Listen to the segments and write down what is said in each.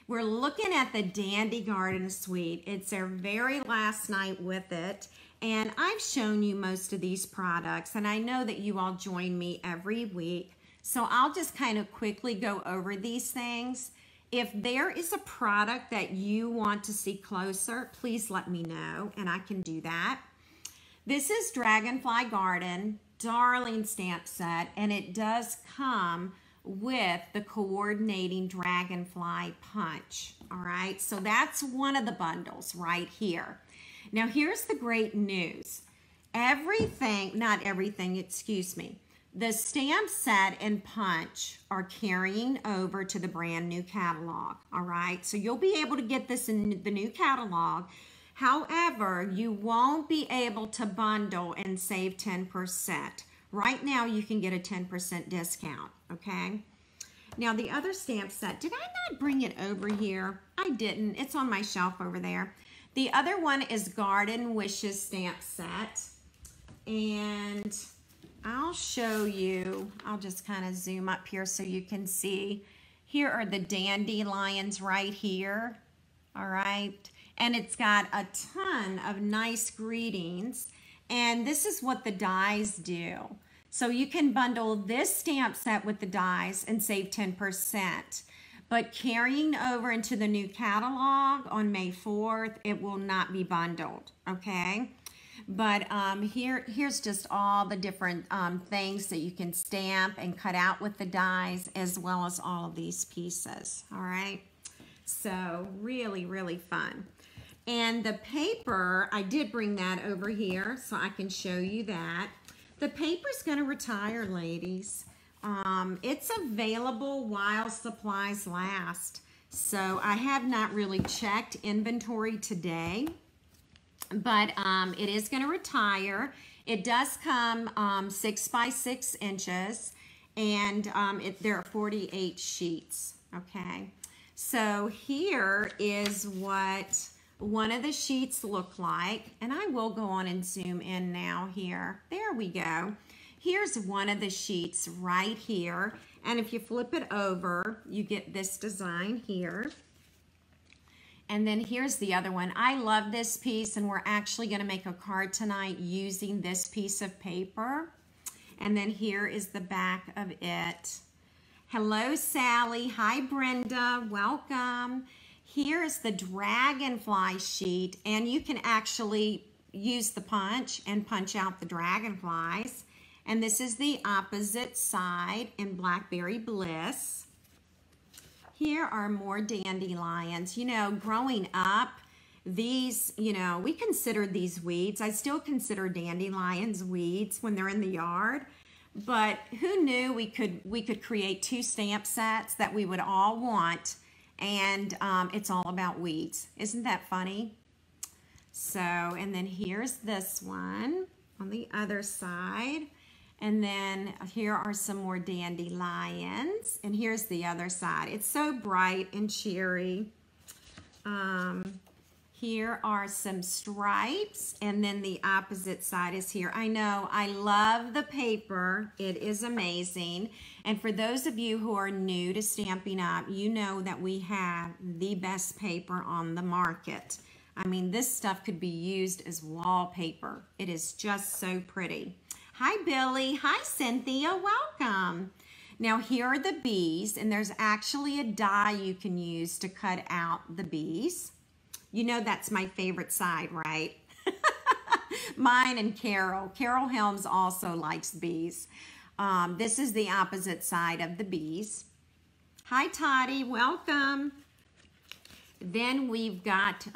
We're looking at the Dandy Garden Suite. It's our very last night with it. And I've shown you most of these products, and I know that you all join me every week. So I'll just kind of quickly go over these things. If there is a product that you want to see closer, please let me know, and I can do that. This is Dragonfly Garden, darling stamp set, and it does come with the coordinating dragonfly punch. All right, so that's one of the bundles right here. Now here's the great news. Not everything, excuse me. The stamp set and punch are carrying over to the brand new catalog. All right, so you'll be able to get this in the new catalog. However, you won't be able to bundle and save 10%. Right now, you can get a 10% discount, okay? Now, the other stamp set, did I not bring it over here? I didn't. It's on my shelf over there. The other one is Garden Wishes stamp set. And I'll show you. I'll just kind of zoom up here so you can see. Here are the dandelions right here, all right? And it's got a ton of nice greetings. And this is what the dies do. So you can bundle this stamp set with the dies and save 10%. But carrying over into the new catalog on May 4th, it will not be bundled, okay? But here's just all the different things that you can stamp and cut out with the dies, as well as all of these pieces, all right? So really, really fun. And the paper, I did bring that over here so I can show you that. The paper's gonna retire, ladies. It's available while supplies last. So I have not really checked inventory today, but it is gonna retire. It does come 6 by 6 inches, and there are 48 sheets, okay? So here is what one of the sheets look like, and I will go on and zoom in now here. There we go. Here's one of the sheets right here, and if you flip it over, you get this design here. And then here's the other one. I love this piece, and we're actually gonna make a card tonight using this piece of paper. And then here is the back of it. Hello, Sally. Hi, Brenda. Welcome. Here's the Dragonfly Sheet, and you can actually use the punch and punch out the dragonflies. And this is the opposite side in Blackberry Bliss. Here are more dandelions. You know, growing up, these, you know, we considered these weeds. I still consider dandelions weeds when they're in the yard. But who knew we could create 2 stamp sets that we would all want, and it's all about weeds. Isn't that funny? So, and then here's this one on the other side. And then here are some more dandelions. And here's the other side. It's so bright and cheery. Here are some stripes, and then the opposite side is here. I know, I love the paper. It is amazing. And for those of you who are new to Stampin' Up, you know that we have the best paper on the market. I mean, this stuff could be used as wallpaper. It is just so pretty. Hi, Billy. Hi, Cynthia. Welcome. Now, here are the bees, and there's actually a die you can use to cut out the bees. You know that's my favorite side, right? Mine and Carol. Carol Helms also likes bees. This is the opposite side of the bees. Hi, Toddy. Welcome. Then we've got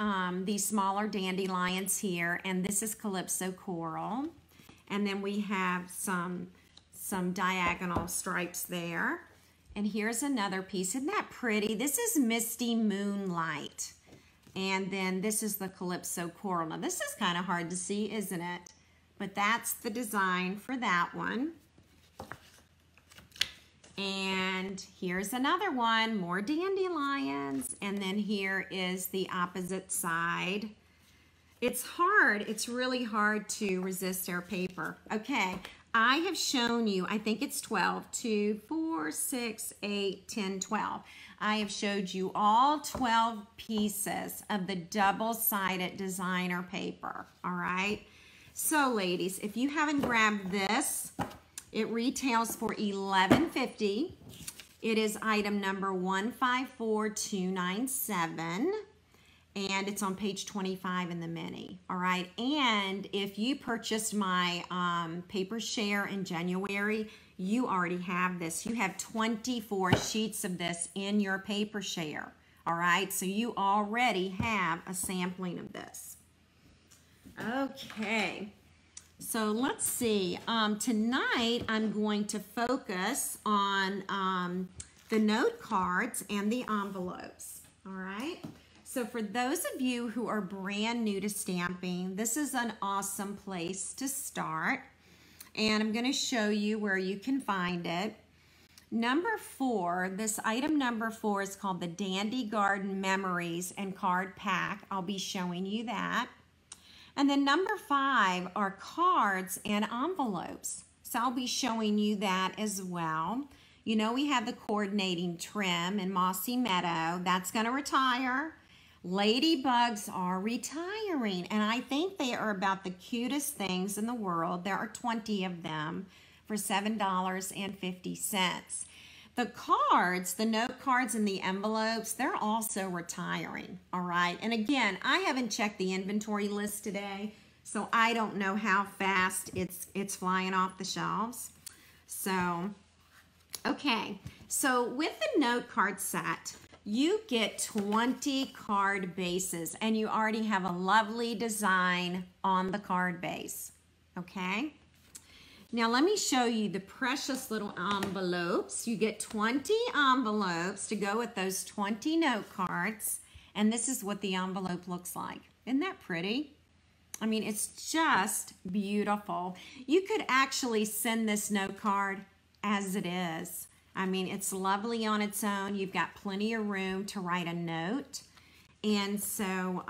these smaller dandelions here, and this is Calypso Coral. And then we have some diagonal stripes there. And here's another piece. Isn't that pretty? This is Misty Moonlight. And then this is the Calypso Coral. Now this is kind of hard to see, isn't it? But that's the design for that one. And here's another one, more dandelions. And then here is the opposite side. It's hard, it's really hard to resist our paper. Okay, I have shown you, I think it's 12, 2, 4, 4, 6, 8, 10, 12. I have showed you all 12 pieces of the double-sided designer paper, all right? So, ladies, if you haven't grabbed this, it retails for $11.50. It is item number 154297. And it's on page 25 in the mini, all right? And if you purchased my paper share in January, you already have this. You have 24 sheets of this in your paper share, all right? So you already have a sampling of this. Okay, so let's see. Tonight, I'm going to focus on the note cards and the envelopes, all right? So for those of you who are brand new to stamping, this is an awesome place to start. And I'm going to show you where you can find it. Number 4, this item number 4 is called the Dandy Garden Memories and Card Pack. I'll be showing you that. And then number 5 are cards and envelopes. So I'll be showing you that as well. You know, we have the coordinating trim in Mossy Meadow. That's going to retire. Ladybugs are retiring, and I think they are about the cutest things in the world. There are 20 of them for $7.50. The cards, the note cards and the envelopes, they're also retiring, all right? And again, I haven't checked the inventory list today, so I don't know how fast it's flying off the shelves. So, okay, so with the note card set, you get 20 card bases, and you already have a lovely design on the card base, okay? Now let me show you the precious little envelopes. You get 20 envelopes to go with those 20 note cards, and this is what the envelope looks like. Isn't that pretty? I mean, it's just beautiful. You could actually send this note card as it is. I mean, it's lovely on its own. You've got plenty of room to write a note. And so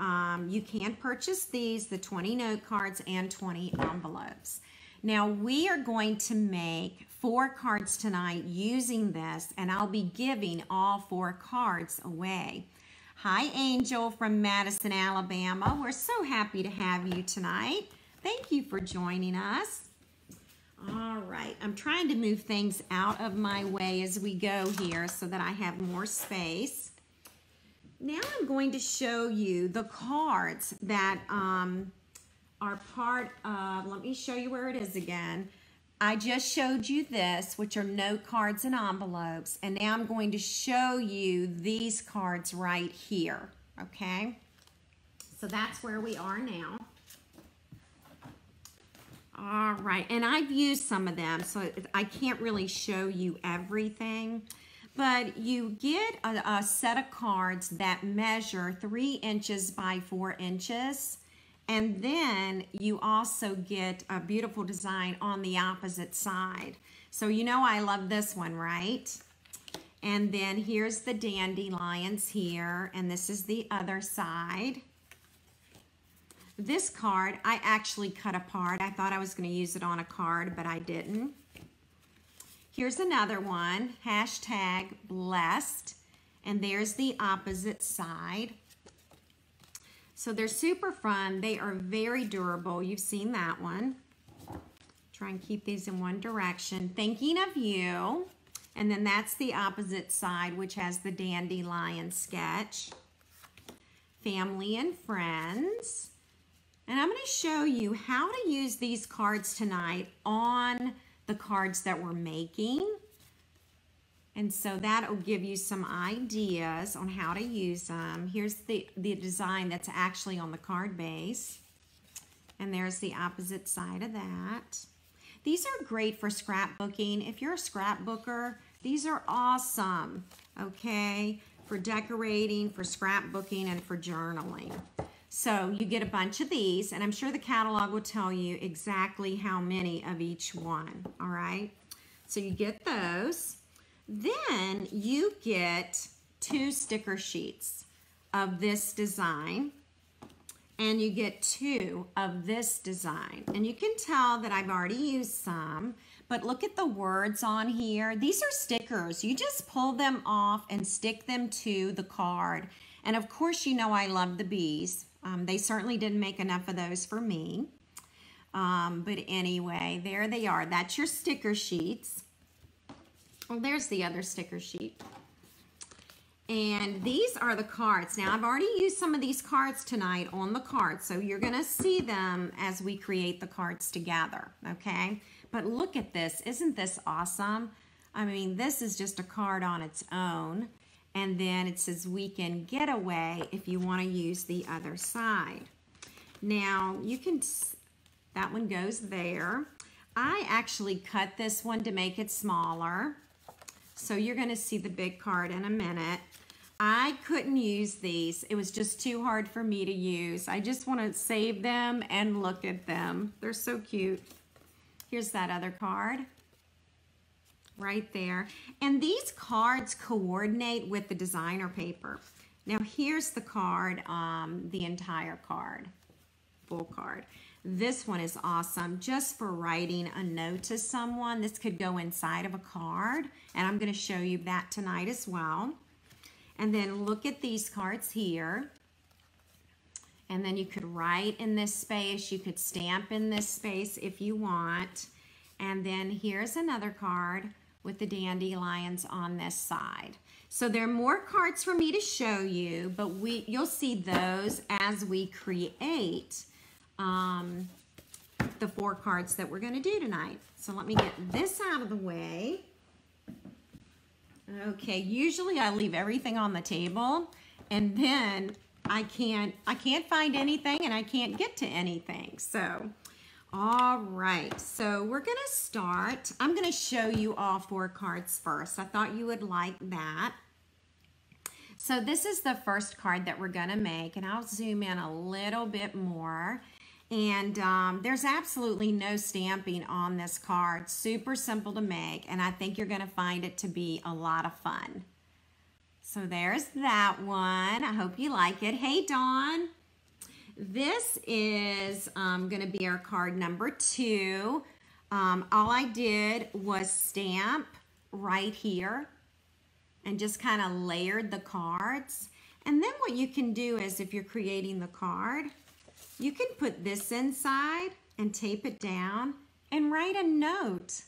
you can purchase these, the 20 note cards and 20 envelopes. Now, we are going to make 4 cards tonight using this, and I'll be giving all 4 cards away. Hi, Angel from Madison, Alabama. We're so happy to have you tonight. Thank you for joining us. All right, I'm trying to move things out of my way as we go here so that I have more space. Now I'm going to show you the cards that are part of, let me show you where it is again. I just showed you this, which are note cards and envelopes, and now I'm going to show you these cards right here, okay? So that's where we are now. All right, and I've used some of them, so I can't really show you everything, but you get a set of cards that measure 3 inches by 4 inches, and then you also get a beautiful design on the opposite side. So you know I love this one, right? And then here's the dandelions here, and this is the other side. This card, I actually cut apart. I thought I was going to use it on a card, but I didn't. Here's another one, hashtag blessed, and there's the opposite side. So they're super fun. They are very durable. You've seen that one. Try and keep these in one direction. Thinking of you. And then that's the opposite side, which has the dandelion sketch. Family and friends. And I'm going to show you how to use these cards tonight on the cards that we're making. And so that'll give you some ideas on how to use them. Here's the design that's actually on the card base. And there's the opposite side of that. These are great for scrapbooking. If you're a scrapbooker, these are awesome, okay? For decorating, for scrapbooking, and for journaling. So you get a bunch of these, and I'm sure the catalog will tell you exactly how many of each one, all right? So you get those. Then you get 2 sticker sheets of this design, and you get 2 of this design. And you can tell that I've already used some, but look at the words on here. These are stickers. You just pull them off and stick them to the card. And of course, you know I love the bees. They certainly didn't make enough of those for me. But anyway, there they are. That's your sticker sheets. Oh, there's the other sticker sheet. And these are the cards. Now, I've already used some of these cards tonight on the cards, so you're going to see them as we create the cards together, okay? But look at this. Isn't this awesome? I mean, this is just a card on its own. And then it says weekend getaway if you want to use the other side. Now, you can, that one goes there. I actually cut this one to make it smaller. So you're going to see the big card in a minute. I couldn't use these. It was just too hard for me to use. I just want to save them and look at them. They're so cute. Here's that other card right there. And these cards coordinate with the designer paper. Now here's the card, the entire card, full card. This one is awesome just for writing a note to someone. This could go inside of a card, and I'm going to show you that tonight as well. And then look at these cards here. And then you could write in this space. You could stamp in this space if you want. And then here's another card with the dandelions on this side. So there are more cards for me to show you, but you'll see those as we create the 4 cards that we're going to do tonight. So let me get this out of the way. Okay, usually I leave everything on the table, and then I can't find anything, and I can't get to anything. So, all right, so we're going to start. I'm going to show you all 4 cards first. I thought you would like that. So this is the first card that we're going to make, and I'll zoom in a little bit more. And there's absolutely no stamping on this card. Super simple to make, and I think you're going to find it to be a lot of fun. So there's that one. I hope you like it. Hey, Dawn. This is going to be our card number 2. All I did was stamp right here and just kind of layered the cards. And then what you can do is, if you're creating the card, you can put this inside and tape it down and write a note.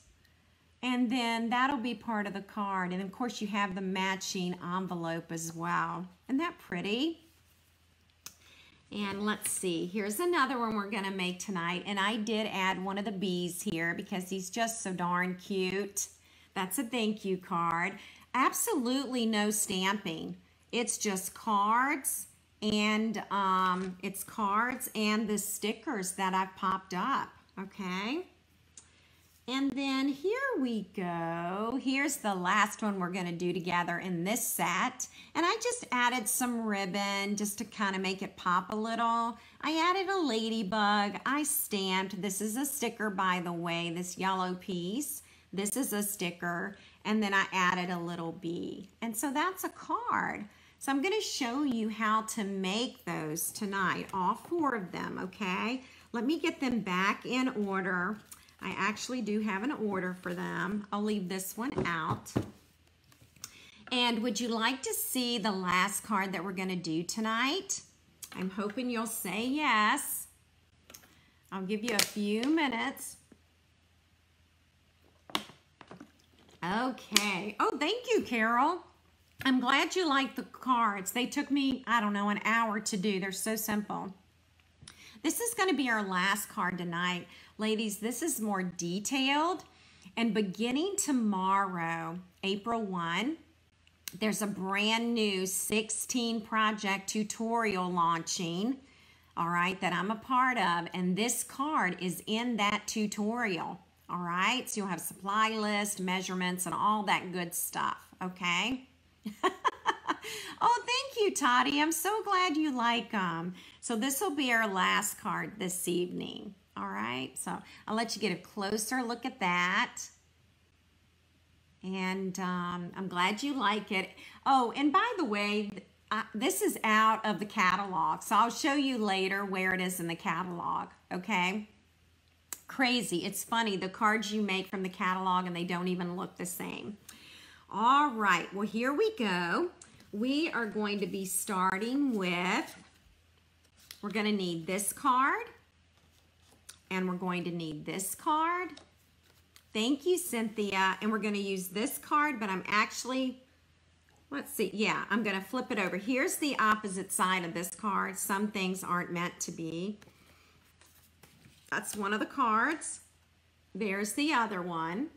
And then that'll be part of the card. And of course you have the matching envelope as well. Isn't that pretty? And let's see, here's another one we're gonna make tonight. And I did add one of the bees here because he's just so darn cute. That's a thank you card. Absolutely no stamping. It's just cards. And the stickers that I've popped up, okay? And then here we go. Here's the last one we're gonna do together in this set. And I just added some ribbon just to kind of make it pop a little. I added a ladybug. I stamped. This is a sticker, by the way, this yellow piece. This is a sticker. And then I added a little bee. And so that's a card. So I'm going to show you how to make those tonight, all 4 of them, okay? Let me get them back in order. I actually do have an order for them. I'll leave this one out. And would you like to see the last card that we're going to do tonight? I'm hoping you'll say yes. I'll give you a few minutes. Okay. Oh, thank you, Carol. I'm glad you like the cards. They took me, I don't know, an hour to do. They're so simple. This is going to be our last card tonight. Ladies, this is more detailed. And beginning tomorrow, April 1, there's a brand new 16 project tutorial launching, all right, that I'm a part of. And this card is in that tutorial, all right? So you'll have supply list, measurements, and all that good stuff, okay? Oh, thank you, Toddy. I'm so glad you like them. So this will be our last card this evening. All right, so I'll let you get a closer look at that. And I'm glad you like it. Oh, and by the way, this is out of the catalog. So I'll show you later where it is in the catalog, okay? crazy. It's funny, the cards you make from the catalog and they don't even look the same. All right, well, here we go. We are going to be starting with, we're going to need this card, and we're going to need this card. Thank you, Cynthia. And we're going to use this card, but I'm actually, let's see, yeah, I'm going to flip it over. Here's the opposite side of this card. Some things aren't meant to be. That's one of the cards. There's the other one.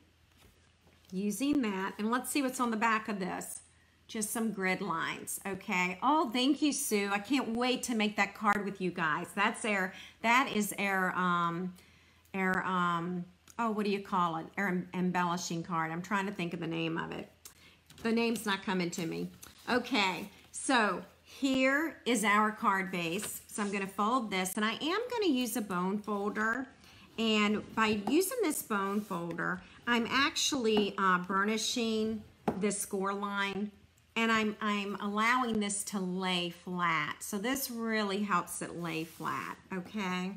Using that, and let's see what's on the back of this. Just some grid lines, okay? Oh, thank you, Sue. I can't wait to make that card with you guys. That is our oh, what do you call it? Our embellishing card. I'm trying to think of the name of it. The name's not coming to me. Okay, so here is our card base. So I'm gonna fold this, and I am gonna use a bone folder. And by using this bone folder, I'm actually burnishing this score line, and I'm allowing this to lay flat. So this really helps it lay flat, okay?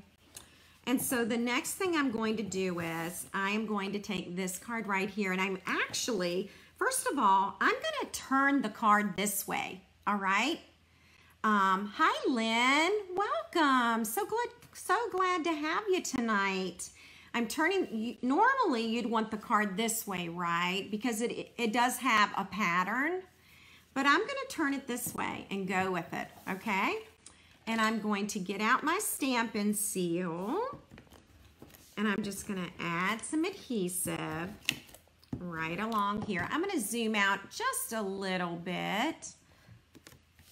And so the next thing I'm going to do is I am going to take this card right here, and I'm actually, first of all, I'm gonna turn the card this way, all right? Hi, Lynn, welcome. So glad to have you tonight. I'm turning, normally you'd want the card this way, right? Because it does have a pattern, but I'm gonna turn it this way and go with it, okay? And I'm going to get out my Stampin' Seal, and I'm just gonna add some adhesive right along here. I'm gonna zoom out just a little bit,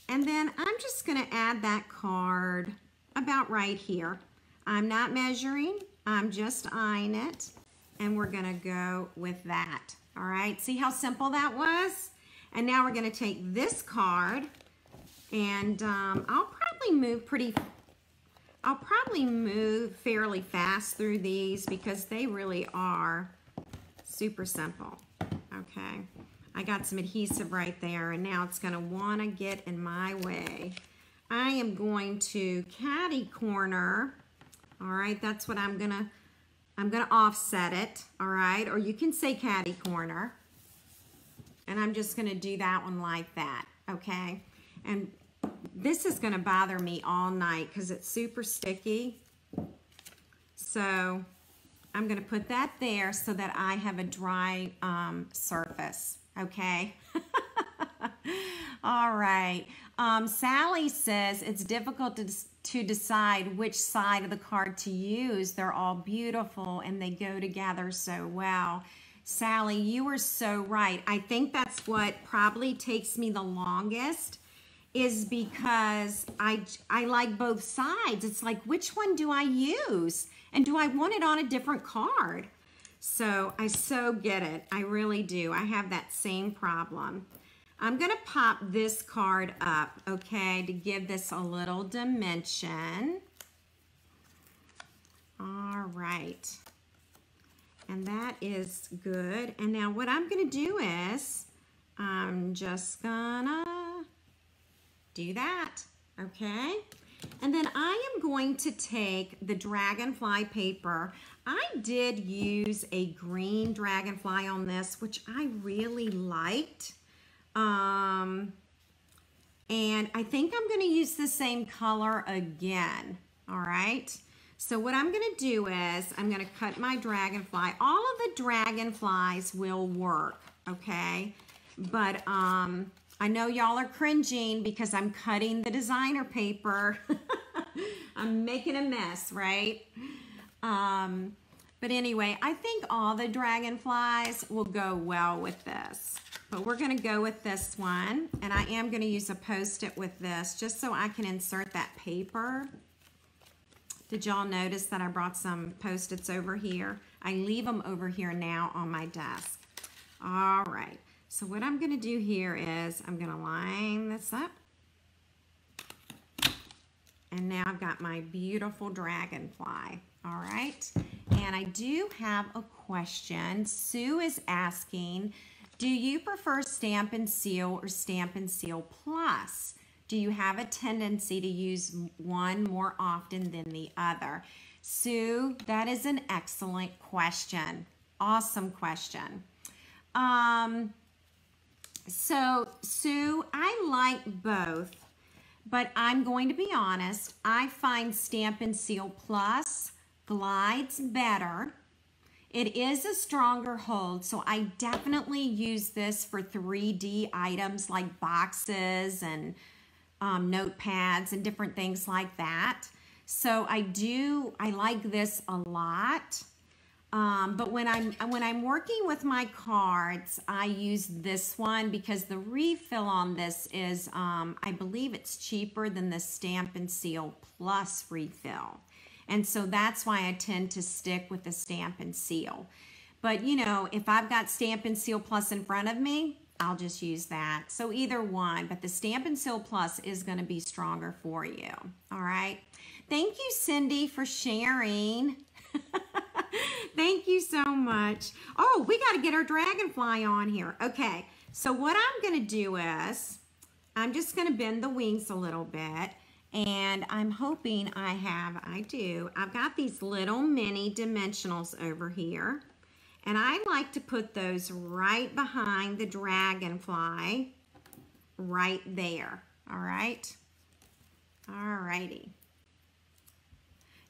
and then I'm just gonna add that card about right here. I'm not measuring, I'm just eyeing it, and we're gonna go with that. All right, see how simple that was? And now we're gonna take this card, and I'll probably move fairly fast through these because they really are super simple, okay? I got some adhesive right there, and now it's gonna wanna get in my way. I am going to catty corner. All right, that's what I'm gonna offset it, all right? Or you can say catty corner. And I'm just gonna do that one like that, okay? And this is gonna bother me all night because it's super sticky. So I'm gonna put that there so that I have a dry surface, okay? All right. Sally says it's difficult to decide which side of the card to use. They're all beautiful and they go together so well. Sally, you are so right. I think that's what probably takes me the longest, is because I like both sides. It's like, which one do I use? And do I want it on a different card? So I so get it. I really do. I have that same problem. I'm gonna pop this card up, okay, to give this a little dimension. All right. And that is good. And now what I'm gonna do is, I'm just gonna do that, okay? And then I am going to take the Dragonfly paper. I did use a green Dragonfly on this, which I really liked. And I think I'm gonna use the same color again, all right? So what I'm gonna do is, I'm gonna cut my Dragonfly. All of the Dragonflies will work, okay? But I know y'all are cringing because I'm cutting the designer paper. I'm making a mess, right? But anyway, I think all the Dragonflies will go well with this. But we're gonna go with this one, and I am gonna use a Post-it with this just so I can insert that paper. Did y'all notice that I brought some Post-its over here? I leave them over here now on my desk. All right, so what I'm gonna do here is I'm gonna line this up. And now I've got my beautiful Dragonfly, all right? And I do have a question. Sue is asking, do you prefer Stampin' Seal or Stampin' Seal Plus? Do you have a tendency to use one more often than the other? Sue, that is an excellent question. Awesome question. So Sue, I like both, but I'm going to be honest. I find Stampin' Seal Plus glides better. It is a stronger hold, so I definitely use this for 3D items like boxes and notepads and different things like that. So I like this a lot. But when I'm working with my cards, I use this one because the refill on this is, I believe it's cheaper than the Stampin' Seal Plus refill. And so that's why I tend to stick with the Stampin' Seal. But you know, if I've got Stampin' Seal Plus in front of me, I'll just use that. So either one, but the Stampin' Seal Plus is going to be stronger for you. All right. Thank you, Cindy, for sharing. Thank you so much. Oh, we got to get our Dragonfly on here. Okay, so what I'm going to do is I'm just going to bend the wings a little bit, and I'm hoping I've got these little mini dimensionals over here, and I like to put those right behind the Dragonfly right there. All right. All righty.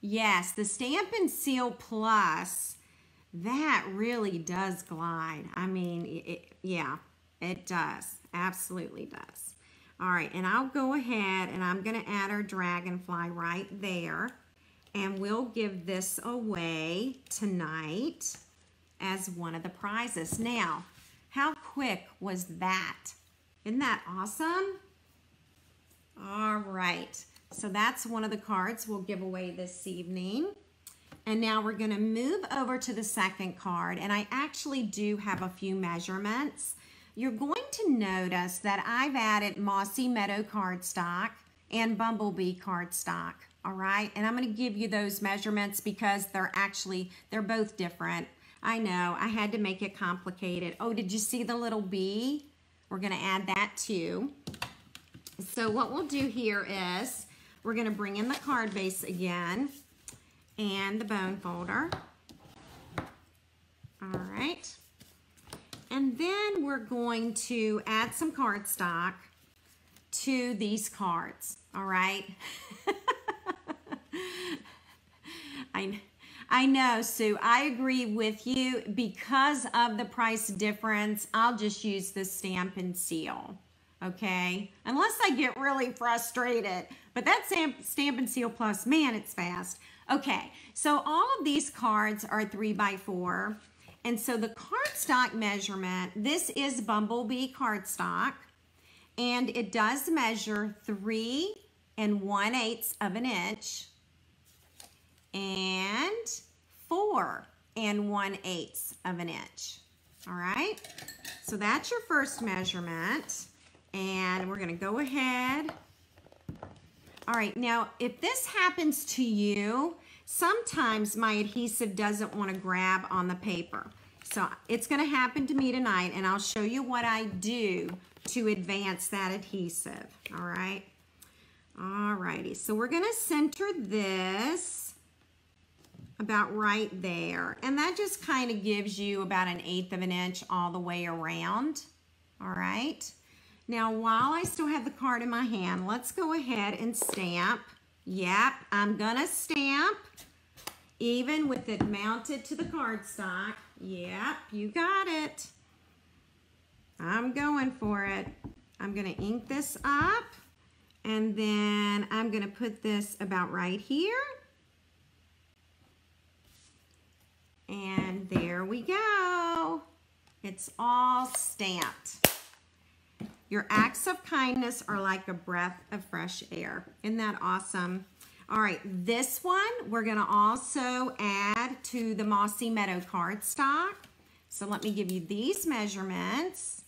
Yes, the Stampin' Seal Plus, that really does glide. I mean, yeah, it does. Absolutely does. All right, and I'll go ahead and I'm going to add our Dragonfly right there. And we'll give this away tonight as one of the prizes. Now, how quick was that? Isn't that awesome? All right. So that's one of the cards we'll give away this evening. And now we're going to move over to the second card. And I actually do have a few measurements. You're going to notice that I've added Mossy Meadow cardstock and Bumblebee cardstock. All right. And I'm going to give you those measurements because they're both different. I know I had to make it complicated. Oh, did you see the little bee? We're going to add that too. So what we'll do here is we're going to bring in the card base again and the bone folder. All right. And then we're going to add some cardstock to these cards. All right. I know, Sue. I agree with you. Because of the price difference, I'll just use the Stampin' Seal. Okay, unless I get really frustrated. But that Stampin' Seal Plus, man, it's fast. Okay, so all of these cards are 3x4. And so the cardstock measurement, this is Bumblebee cardstock. And it does measure 3 1/8 of an inch and 4 1/8 of an inch. All right, so that's your first measurement. And we're going to go ahead. All right, now if this happens to you, sometimes my adhesive doesn't want to grab on the paper. So it's going to happen to me tonight, and I'll show you what I do to advance that adhesive. All right. All righty, so we're going to center this about right there. And that just kind of gives you about 1/8 of an inch all the way around. All right. Now, while I still have the card in my hand, let's go ahead and stamp. Yep, I'm gonna stamp even with it mounted to the cardstock. Yep, you got it. I'm going for it. I'm gonna ink this up, and then I'm gonna put this about right here. And there we go. It's all stamped. Your acts of kindness are like a breath of fresh air. Isn't that awesome? All right, this one we're gonna also add to the Mossy Meadow cardstock. So let me give you these measurements.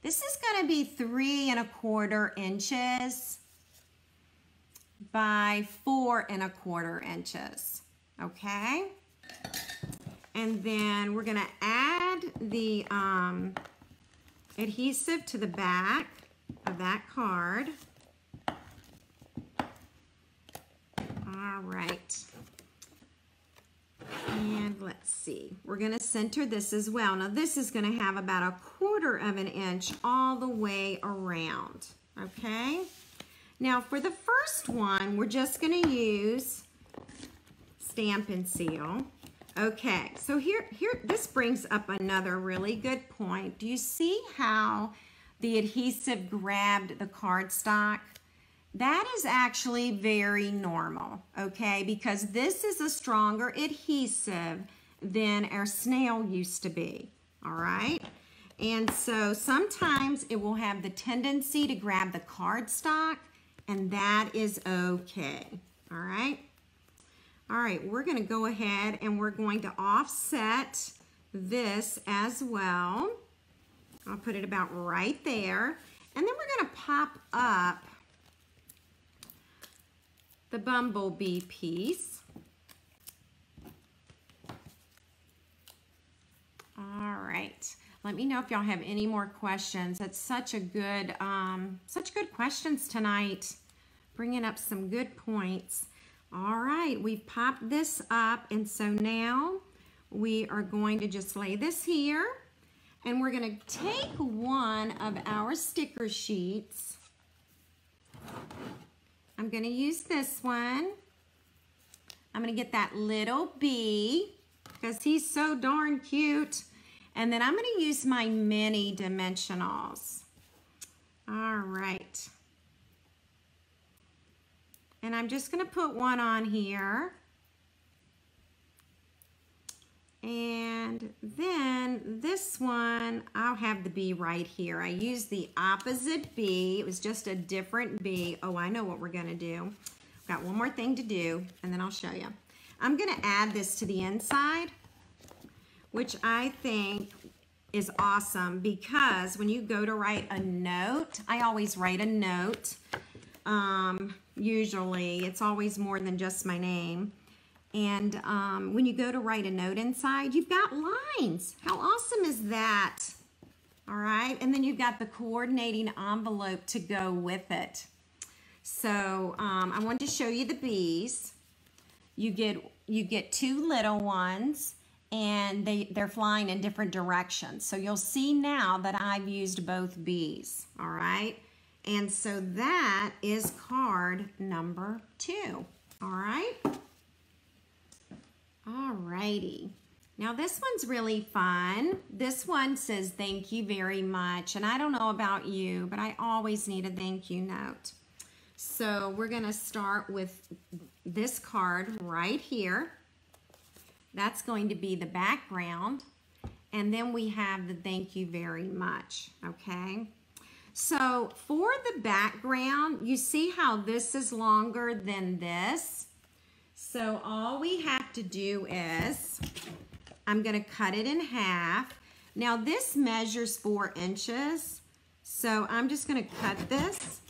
This is gonna be 3 1/4 inches by 4 1/4 inches, okay? And then we're gonna add the adhesive to the back of that card. All right. And let's see, we're gonna center this as well. Now this is gonna have about 1/4 of an inch all the way around, okay? Now for the first one, we're just gonna use Stampin' Seal. Okay, so here, this brings up another really good point. Do you see how the adhesive grabbed the cardstock? That is actually very normal, okay? Because this is a stronger adhesive than our snail used to be, all right? And so sometimes it will have the tendency to grab the cardstock, and that is okay, all right? All right, we're gonna go ahead and we're going to offset this as well. I'll put it about right there. And then we're gonna pop up the bumblebee piece. All right, let me know if y'all have any more questions. It's such good questions tonight, bringing up some good points. All right, we've popped this up, and so now we are going to just lay this here, and we're going to take one of our sticker sheets. I'm going to use this one. I'm going to get that little bee because he's so darn cute, and then I'm going to use my mini dimensionals. All right. And I'm just going to put one on here. And then this one, I'll have the bee right here. I used the opposite bee. It was just a different bee. Oh, I know what we're going to do. Got one more thing to do, and then I'll show you. I'm going to add this to the inside, which I think is awesome because when you go to write a note, I always write a note. Usually it's always more than just my name. And when you go to write a note inside, you've got lines. How awesome is that? All right, and then you've got the coordinating envelope to go with it. So I wanted to show you the bees. You get two little ones, and they're flying in different directions. So you'll see now that I've used both bees, all right? And so that is card number 2, all right? All righty. Now this one's really fun. This one says thank you very much. And I don't know about you, but I always need a thank you note. So we're gonna start with this card right here. That's going to be the background. And then we have the thank you very much, okay? So for the background, you see how this is longer than this? So all we have to do is, I'm gonna cut it in half. Now this measures 4 inches. So I'm just gonna cut this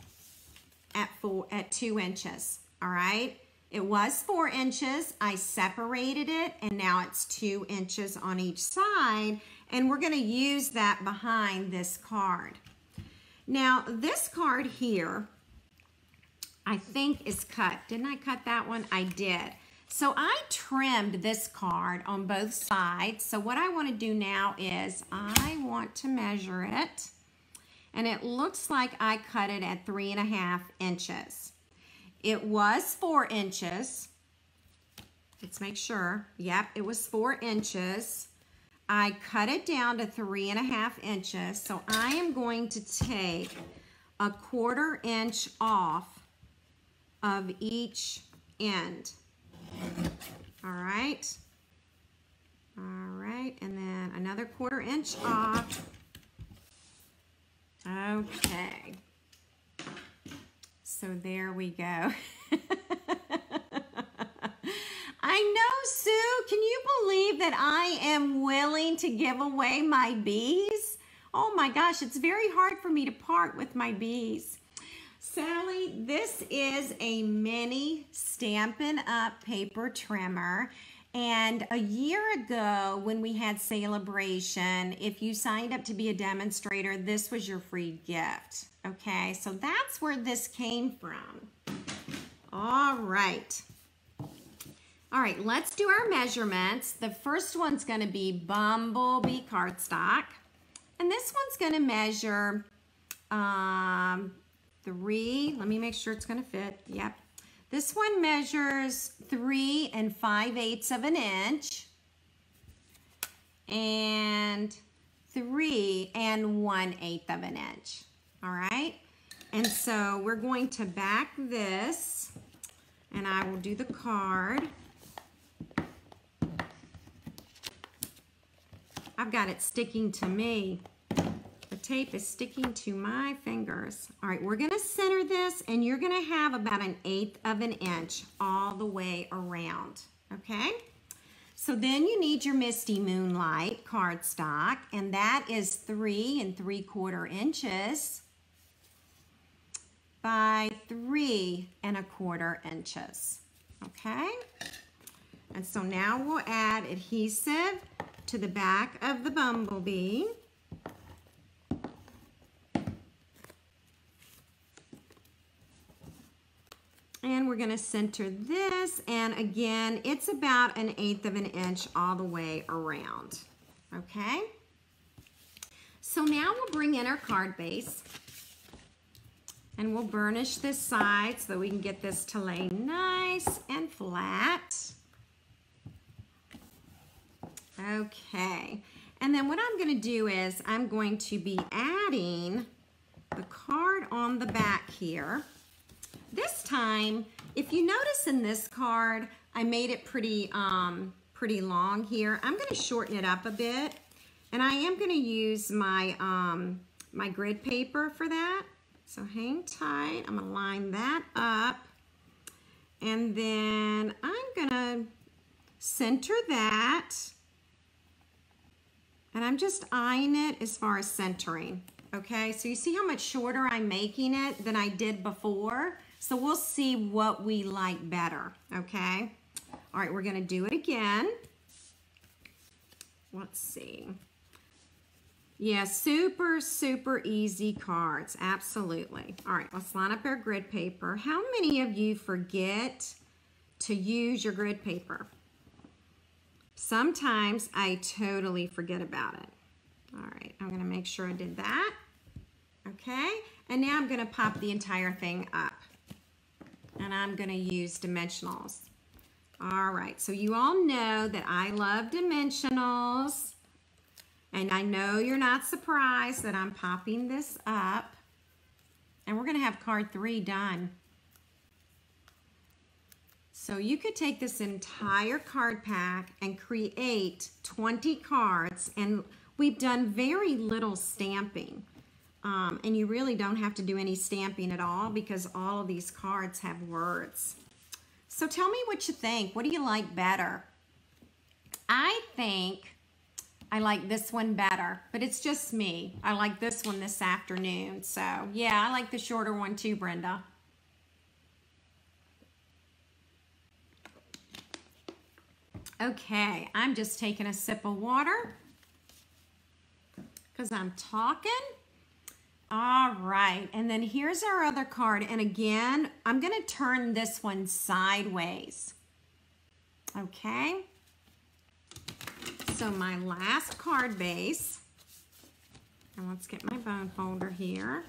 at 2 inches, all right? It was 4 inches, I separated it, and now it's 2 inches on each side, and we're gonna use that behind this card. Now, this card here, I think is cut. Didn't I cut that one? I did. So I trimmed this card on both sides. So what I want to do now is I want to measure it. And it looks like I cut it at 3.5 inches. It was 4 inches. Let's make sure. Yep, it was 4 inches. I cut it down to 3.5 inches. So I am going to take 1/4 inch off of each end. All right. All right, and then another 1/4 inch off. Okay. So there we go. I know, Sue, can you believe that I am willing to give away my bees? Oh my gosh, it's very hard for me to part with my bees. Sally, this is a mini Stampin' Up paper trimmer. And a year ago when we had Celebration, if you signed up to be a demonstrator, this was your free gift. Okay, so that's where this came from. All right. All right, let's do our measurements. The first one's going to be Bumblebee cardstock. And this one's going to measure 3. Let me make sure it's going to fit. Yep. This one measures 3 5/8 of an inch. And 3 1/8 of an inch. All right. And so we're going to back this. And I will do the card. I've got it sticking to me. The tape is sticking to my fingers. All right, we're gonna center this and you're gonna have about 1/8 of an inch all the way around, okay? So then you need your Misty Moonlight cardstock, and that is 3 3/4 inches by 3 1/4 inches, okay? And so now we'll add adhesive to the back of the Bumblebee. And we're going to center this, and again, it's about 1/8 of an inch all the way around, okay? So now we'll bring in our card base, and we'll burnish this side so that we can get this to lay nice and flat. Okay, and then what I'm going to do is I'm going to be adding the card on the back here. This time, if you notice in this card, I made it pretty long here. I'm going to shorten it up a bit, and I am going to use my my grid paper for that. So hang tight. I'm going to line that up, and then I'm going to center that. And I'm just eyeing it as far as centering, okay? So you see how much shorter I'm making it than I did before? So we'll see what we like better, okay? All right, we're gonna do it again. Let's see. Yeah, super, super easy cards, absolutely. All right, let's line up our grid paper. How many of you forget to use your grid paper? Sometimes I totally forget about it. All right, I'm gonna make sure I did that. Okay, and now I'm gonna pop the entire thing up. And I'm gonna use dimensionals. All right, so you all know that I love dimensionals. And I know you're not surprised that I'm popping this up. And we're gonna have card 3 done. So you could take this entire card pack and create 20 cards, and we've done very little stamping. And you really don't have to do any stamping at all because all of these cards have words. So tell me what you think. What do you like better? I think I like this one better, but it's just me. I like this one this afternoon. So yeah, I like the shorter one too, Brenda. Okay, I'm just taking a sip of water because I'm talking. All right, and then here's our other card. And again, I'm gonna turn this one sideways. Okay, so my last card base, and let's get my bone folder here.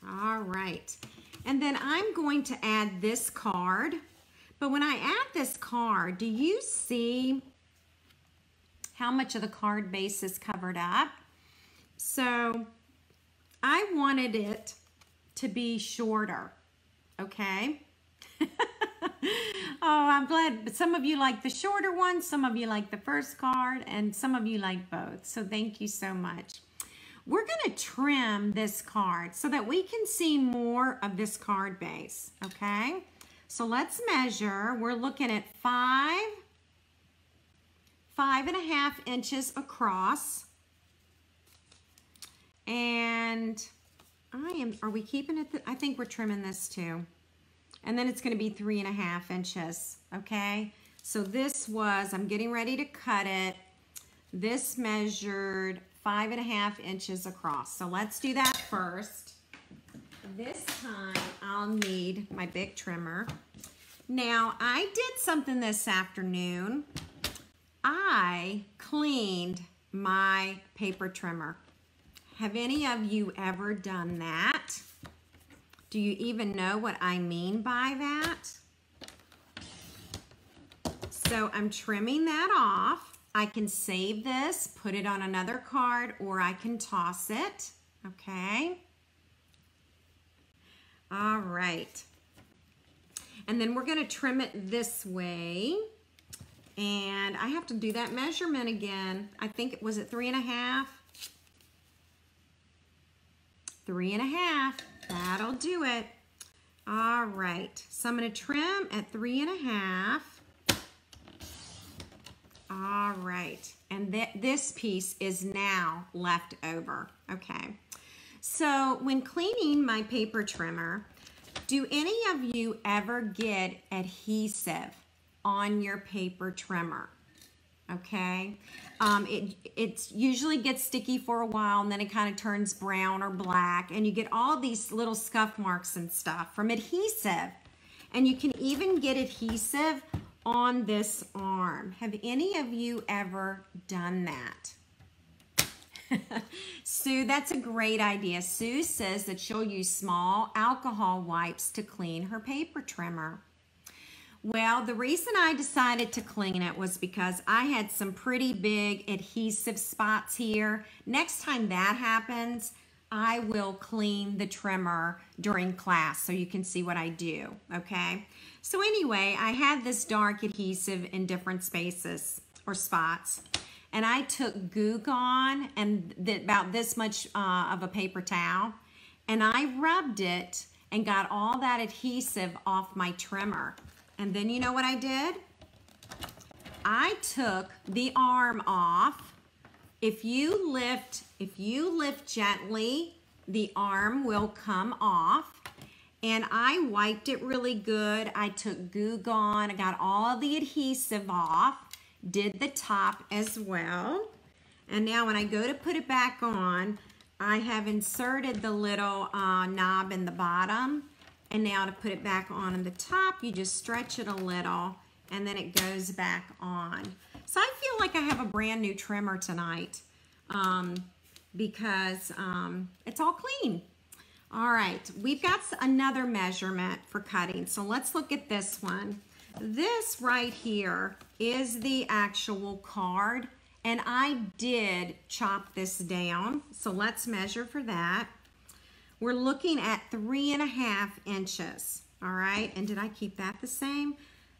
All right. And then I'm going to add this card. But when I add this card, do you see how much of the card base is covered up? So I wanted it to be shorter, okay? Oh, I'm glad. But some of you like the shorter one, some of you like the first card, and some of you like both. So thank you so much. We're going to trim this card so that we can see more of this card base, okay? So let's measure. We're looking at 5.5 inches across. And are we keeping it? I think we're trimming this too. And then it's going to be 3.5 inches, okay? So this was, I'm getting ready to cut it. This measured 5.5 inches across. So let's do that first. this time I'll need my big trimmer. Now, I did something this afternoon. I cleaned my paper trimmer. Have any of you ever done that? Do you even know what I mean by that? So I'm trimming that off. I can save this, put it on another card, or I can toss it, okay? All right. And then we're gonna trim it this way. And I have to do that measurement again. I think, was it 3.5? 3.5, that'll do it. All right, so I'm gonna trim at 3.5. All right, and this piece is now left over, okay. So when cleaning my paper trimmer, do any of you ever get adhesive on your paper trimmer? Okay, it usually gets sticky for a while and then it kind of turns brown or black and you get all these little scuff marks and stuff from adhesive. And you can even get adhesive on this arm. Have any of you ever done that? Sue, that's a great idea. Sue says that she'll use small alcohol wipes to clean her paper trimmer. Well, the reason I decided to clean it was because I had some pretty big adhesive spots here. Next time that happens, I will clean the trimmer during class so you can see what I do, okay? So anyway, I had this dark adhesive in different spaces or spots, and I took Goo Gone and about this much of a paper towel, and I rubbed it and got all that adhesive off my trimmer. And then you know what I did? I took the arm off. If you lift gently, the arm will come off. And I wiped it really good. I took Goo Gone, I got all the adhesive off, did the top as well. And now when I go to put it back on, I have inserted the little knob in the bottom. And now to put it back on the top, you just stretch it a little and then it goes back on. So I feel like I have a brand new trimmer tonight because it's all clean. All right, we've got another measurement for cutting. So let's look at this one. This right here is the actual card, and I did chop this down. So let's measure for that. We're looking at 3.5 inches, all right? And did I keep that the same?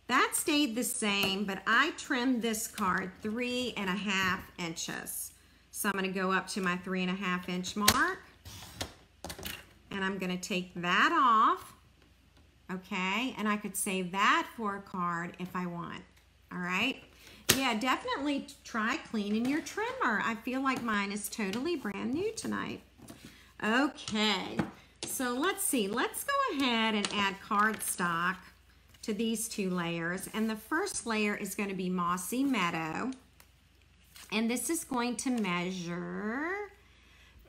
That stayed the same, but I trimmed this card 3.5 inches. So I'm gonna go up to my 3.5 inch mark, and I'm gonna take that off, okay? And I could save that for a card if I want, all right? Yeah, definitely try cleaning your trimmer. I feel like mine is totally brand new tonight. Okay, so let's see. Let's go ahead and add cardstock to these two layers. And the first layer is going to be Mossy Meadow. And this is going to measure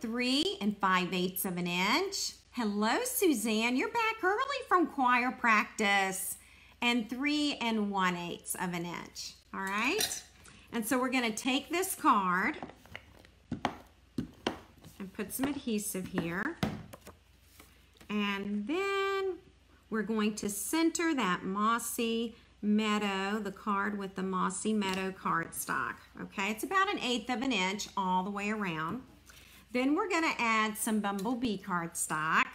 3 5/8 of an inch. Hello, Suzanne. You're back early from choir practice. And 3 1/8 of an inch. All right? And so we're going to take this card and put some adhesive here. And then we're going to center that Mossy Meadow, the card with the Mossy Meadow cardstock. Okay, it's about 1/8 of an inch all the way around. Then we're gonna add some Bumblebee cardstock.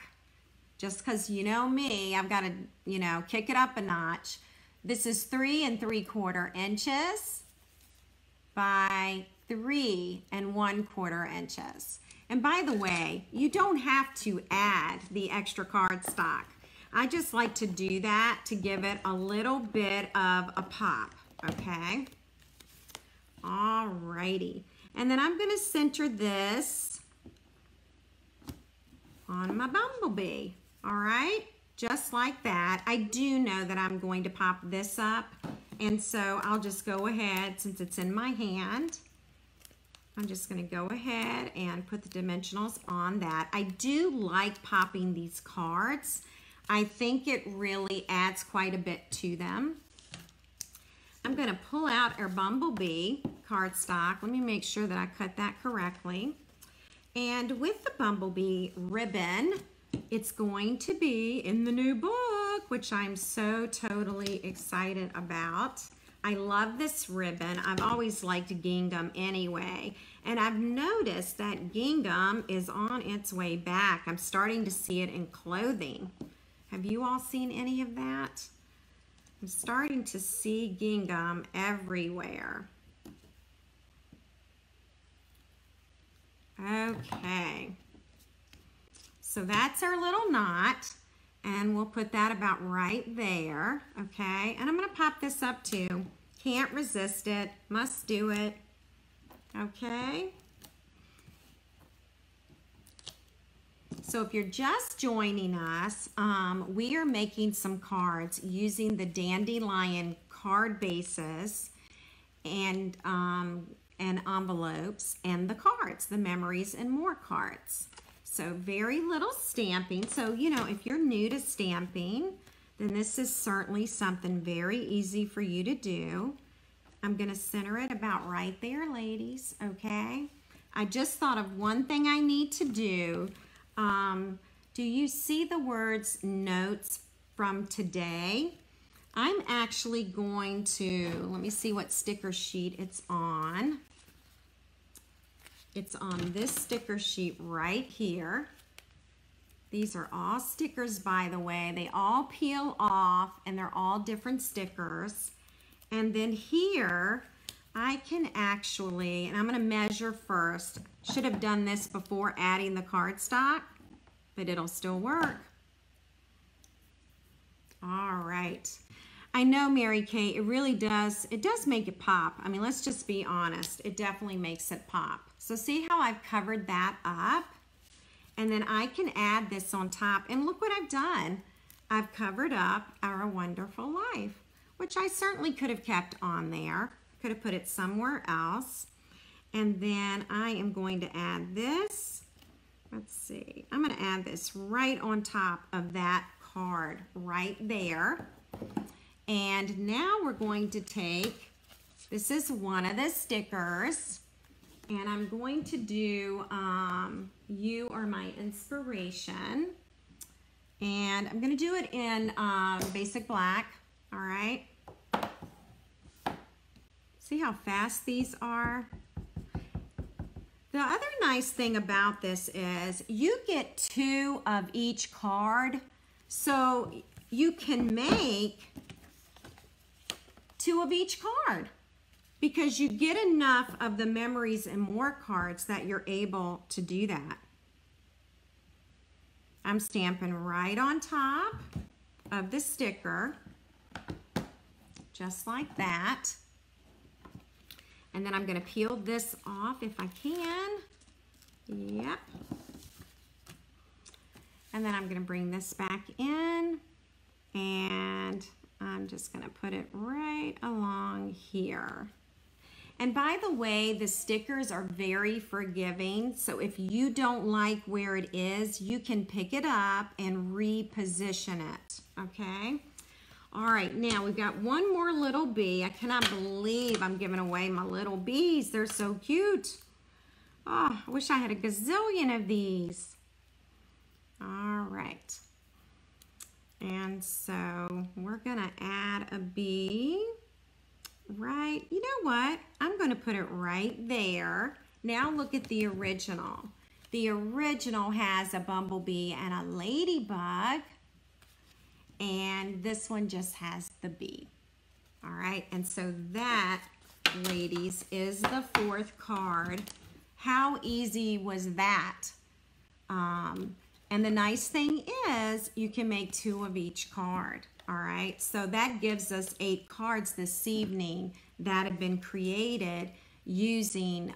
Just because you know me, I've got to, you know, kick it up a notch. This is 3 3/4 inches by 3 1/4 inches. And by the way, you don't have to add the extra cardstock. I just like to do that to give it a little bit of a pop, okay? Alrighty. And then I'm gonna center this on my Bumblebee, all right? Just like that. I do know that I'm going to pop this up, and so I'll just go ahead, since it's in my hand, I'm just going to go ahead and put the dimensionals on that. I do like popping these cards. I think it really adds quite a bit to them. I'm going to pull out our Bumblebee cardstock. Let me make sure that I cut that correctly. And with the Bumblebee ribbon, it's going to be in the new book, which I'm so totally excited about. I love this ribbon. I've always liked gingham anyway. And I've noticed that gingham is on its way back. I'm starting to see it in clothing. Have you all seen any of that? I'm starting to see gingham everywhere. Okay. So that's our little knot. And we'll put that about right there, okay? And I'm gonna pop this up too. Can't resist it, must do it, okay? So if you're just joining us, we are making some cards using the Dandelion card bases and envelopes and the cards, the memories and more cards. So very little stamping. So, you know, if you're new to stamping, then this is certainly something very easy for you to do. I'm going to center it about right there, ladies, okay? I just thought of one thing I need to do. Do you see the words notes from today? I'm actually going to, let me see what sticker sheet it's on. It's on this sticker sheet right here. These are all stickers, by the way. They all peel off and they're all different stickers. And then here, I can actually, and I'm gonna measure first. Should have done this before adding the cardstock, but it'll still work. All right. I know, Mary Kay, it really does, it does make it pop. I mean, let's just be honest. It definitely makes it pop. So see how I've covered that up? And then I can add this on top. And look what I've done. I've covered up our wonderful life, which I certainly could have kept on there. Could have put it somewhere else. And then I am going to add this. Let's see. I'm going to add this right on top of that card right there. And now we're going to take, this is one of the stickers, and I'm going to do You Are My Inspiration. And I'm going to do it in basic black, all right? See how fast these are? The other nice thing about this is you get 2 of each card, so you can make 2 of each card because you get enough of the memories and more cards that you're able to do that. I'm stamping right on top of the sticker, just like that. And then I'm going to peel this off if I can. Yep. And then I'm going to bring this back in, and I'm just going to put it right along here. And by the way, the stickers are very forgiving. So if you don't like where it is, you can pick it up and reposition it, okay? All right, now we've got one more little bee. I cannot believe I'm giving away my little bees. They're so cute. Oh, I wish I had a gazillion of these. All right. And so we're gonna add a bee right, you know what? I'm gonna put it right there. Now look at the original. The original has a bumblebee and a ladybug, and this one just has the bee. All right, and so that, ladies, is the 4th card. How easy was that? And the nice thing is you can make 2 of each card. All right, so that gives us 8 cards this evening that have been created using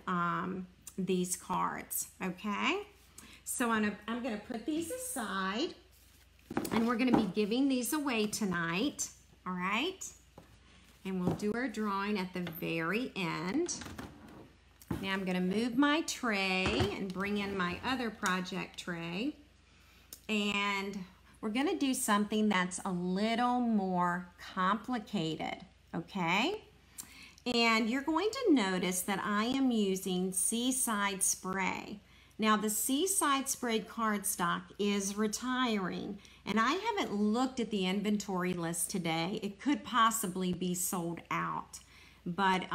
these cards, okay? So I'm gonna put these aside, and we're gonna be giving these away tonight, all right? And we'll do our drawing at the very end. Now I'm gonna move my tray and bring in my other project tray. And we're gonna do something that's a little more complicated, okay? And you're going to notice that I am using Seaside Spray. Now the Seaside Spray cardstock is retiring, and I haven't looked at the inventory list today. It could possibly be sold out, but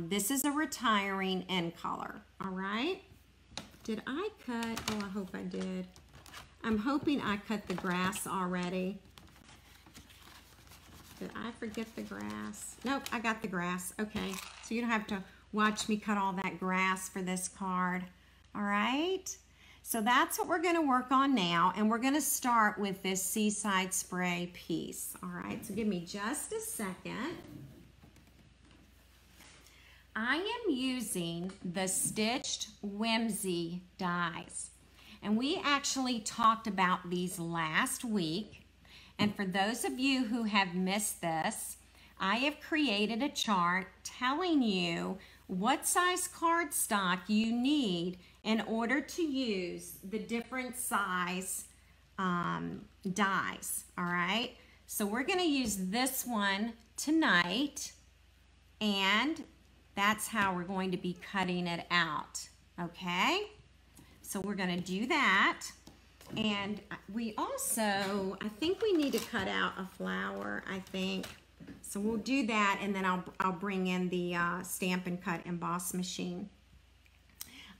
this is a retiring end color, all right? Did I cut? Oh, I hope I did. I'm hoping I cut the grass already. Did I forget the grass? Nope, I got the grass. Okay, so you don't have to watch me cut all that grass for this card. All right, so that's what we're gonna work on now, and we're gonna start with this Seaside Spray piece. All right, so give me just a second. I am using the Stitched Whimsy dies, and we actually talked about these last week. And for those of you who have missed this, I have created a chart telling you what size cardstock you need in order to use the different size dies, all right? So we're gonna use this one tonight, and that's how we're going to be cutting it out, okay? So we're gonna do that. And we also, I think we need to cut out a flower, I think. So we'll do that, and then I'll bring in the Stampin' Cut emboss machine.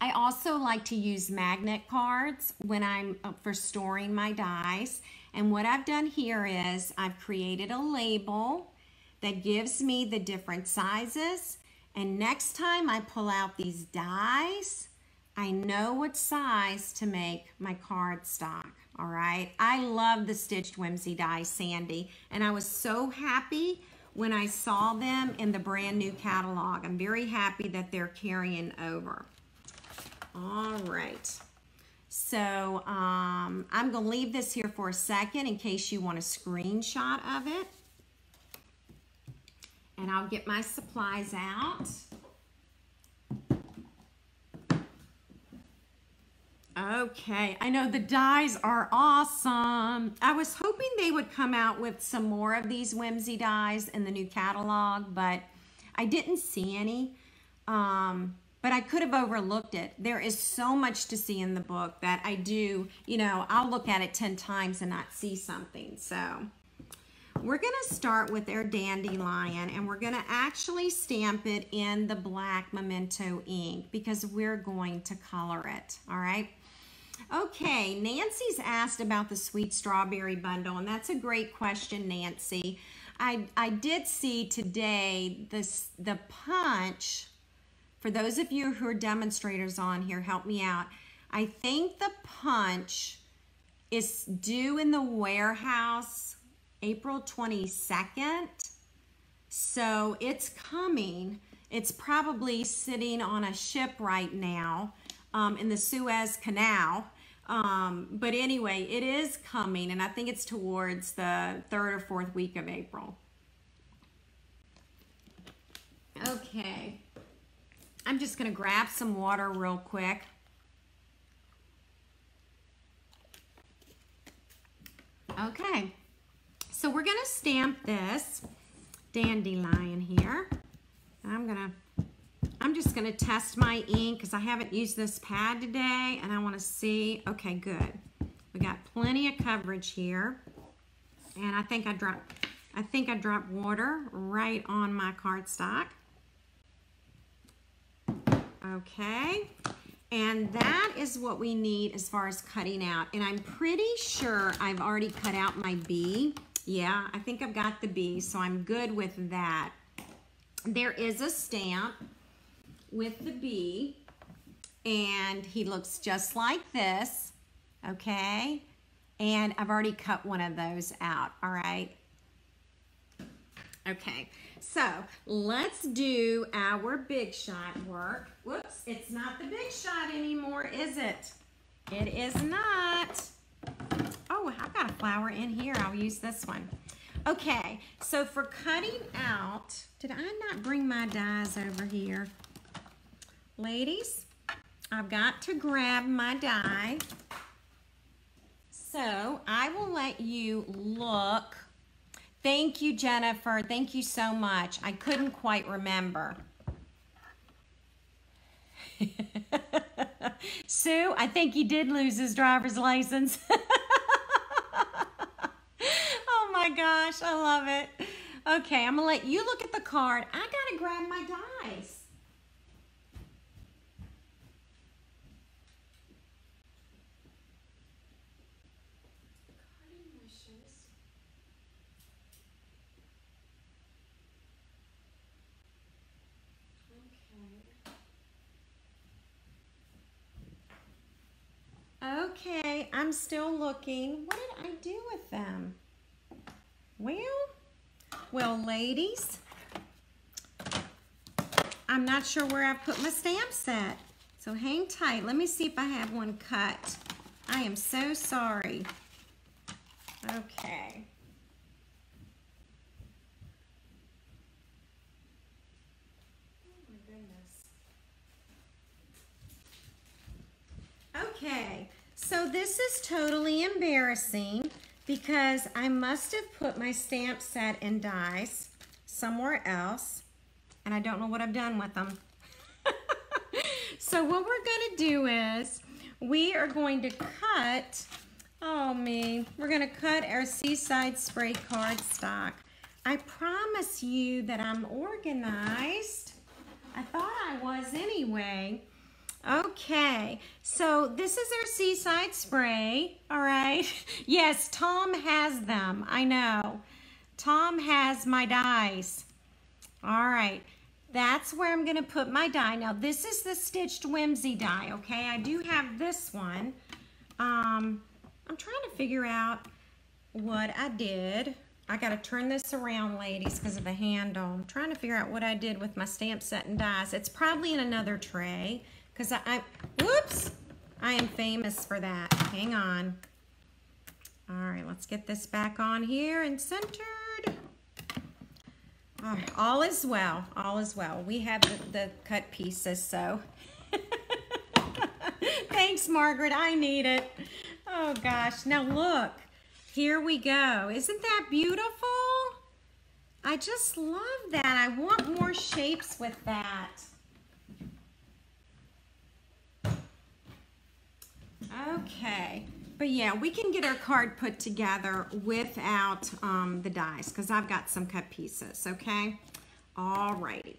I also like to use magnet cards when I'm for storing my dies. And what I've done here is I've created a label that gives me the different sizes. And next time I pull out these dies, I know what size to make my cardstock, all right? I love the Stitched Whimsy dies, Sandy, and I was so happy when I saw them in the brand new catalog. I'm very happy that they're carrying over. All right, so I'm gonna leave this here for a second in case you want a screenshot of it. And I'll get my supplies out. Okay, I know the dies are awesome. I was hoping they would come out with some more of these Whimsy dies in the new catalog, but I didn't see any. But I could have overlooked it. There is so much to see in the book that I do, you know, I'll look at it 10 times and not see something. So we're gonna start with our dandelion, and we're gonna actually stamp it in the black Memento ink because we're going to color it, all right? Okay, Nancy's asked about the sweet strawberry bundle, and that's a great question, Nancy. I did see today the punch. For those of you who are demonstrators on here, help me out. I think the punch is due in the warehouse April 22nd. So it's coming. It's probably sitting on a ship right now in the Suez Canal. But anyway, it is coming, and I think it's towards the 3rd or 4th week of April. Okay. I'm just gonna grab some water real quick. Okay, so we're gonna stamp this dandelion here. I'm just gonna test my ink because I haven't used this pad today, and I wanna see, okay, good. We got plenty of coverage here. And I think I dropped water right on my cardstock. Okay, and that is what we need as far as cutting out. And I'm pretty sure I've already cut out my bee. Yeah, I think I've got the bee, so I'm good with that. There is a stamp with the bee, and he looks just like this, okay? And I've already cut one of those out, all right? Okay, so let's do our big shot work. Whoops, it's not the big shot anymore, is it? It is not. Oh, I've got a flower in here. I'll use this one. Okay, so for cutting out, did I not bring my dies over here? ladies, I've got to grab my die. So I will let you look. Thank you, Jennifer. Thank you so much. I couldn't quite remember. Sue, I think he did lose his driver's license. Oh my gosh, I love it. Okay, I'm gonna let you look at the card. I gotta grab my dice. Okay, I'm still looking. What did I do with them? Well, ladies, I'm not sure where I put my stamp set. So hang tight. Let me see if I have one cut. I am so sorry. Okay. Okay, so this is totally embarrassing because I must have put my stamp set and dies somewhere else, and I don't know what I've done with them. So what we're going to do is we are going to cut, we're going to cut our Seaside Spray cardstock. I promise you that I'm organized. I thought I was anyway. Okay, so this is our Seaside Spray, all right? Yes, Tom has them, I know. Tom has my dies. All right, that's where I'm gonna put my die. Now, this is the Stitched Whimsy die, okay? I do have this one. I'm trying to figure out what I did. I gotta turn this around, ladies, because of the handle. I'm trying to figure out what I did with my stamp set and dies. It's probably in another tray. Because whoops, I am famous for that. Hang on. All right, let's get this back on here and centered. All right, all is well, all is well. We have the cut pieces, so. Thanks, Margaret, I need it. Oh gosh, now look, here we go. Isn't that beautiful? I just love that. I want more shapes with that. Okay, but yeah, we can get our card put together without the dies because I've got some cut pieces, okay? All righty.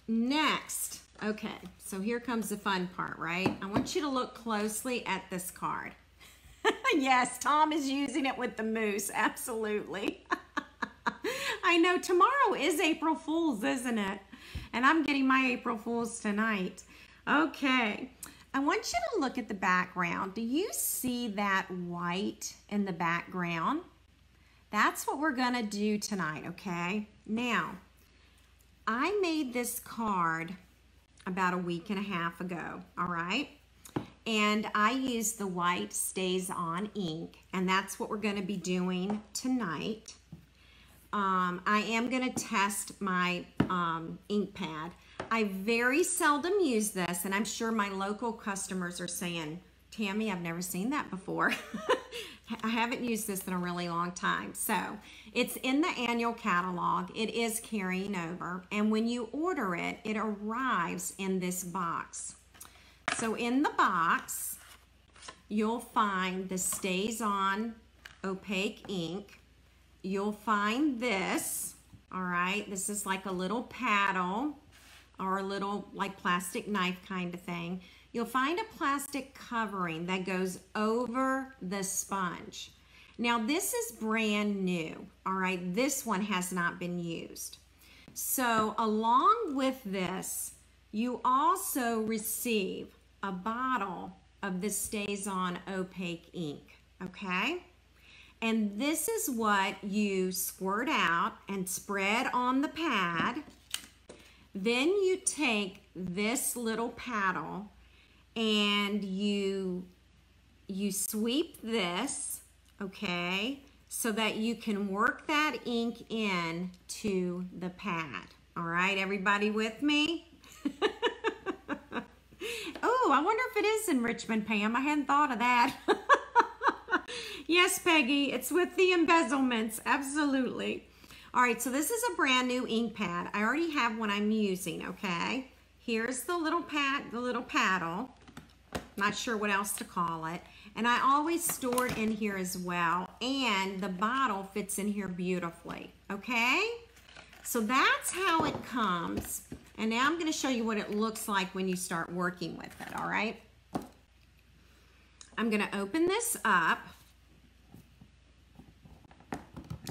Next, okay, so here comes the fun part, right? I want you to look closely at this card. Yes, Tom is using it with the moose, absolutely. I know, tomorrow is April Fool's, isn't it? And I'm getting my April Fool's tonight. Okay. I want you to look at the background. Do you see that white in the background? That's what we're gonna do tonight, okay? Now, I made this card about a week and a half ago, all right? And I used the white Stays On ink, and that's what we're gonna be doing tonight. I am gonna test my ink pad. I very seldom use this, and I'm sure my local customers are saying, Tammy, I've never seen that before. I haven't used this in a really long time. So it's in the annual catalog. It is carrying over, and when you order it, it arrives in this box. So in the box, you'll find the Stays On opaque ink. You'll find this, all right? This is like a little paddle or a little like plastic knife kind of thing. You'll find a plastic covering that goes over the sponge. Now this is brand new, all right? This one has not been used. So along with this, you also receive a bottle of the Stays On opaque ink, okay? And this is what you squirt out and spread on the pad. Then you take this little paddle and you sweep this, okay, so that you can work that ink in to the pad. All right, everybody with me? I wonder if it is in Richmond, Pam. I hadn't thought of that. Yes, Peggy, it's with the embezzlements, absolutely. All right, so this is a brand new ink pad. I already have one I'm using, okay? Here's the little paddle. Not sure what else to call it. And I always store it in here as well. And the bottle fits in here beautifully, okay? So that's how it comes. And now I'm gonna show you what it looks like when you start working with it, all right? I'm gonna open this up.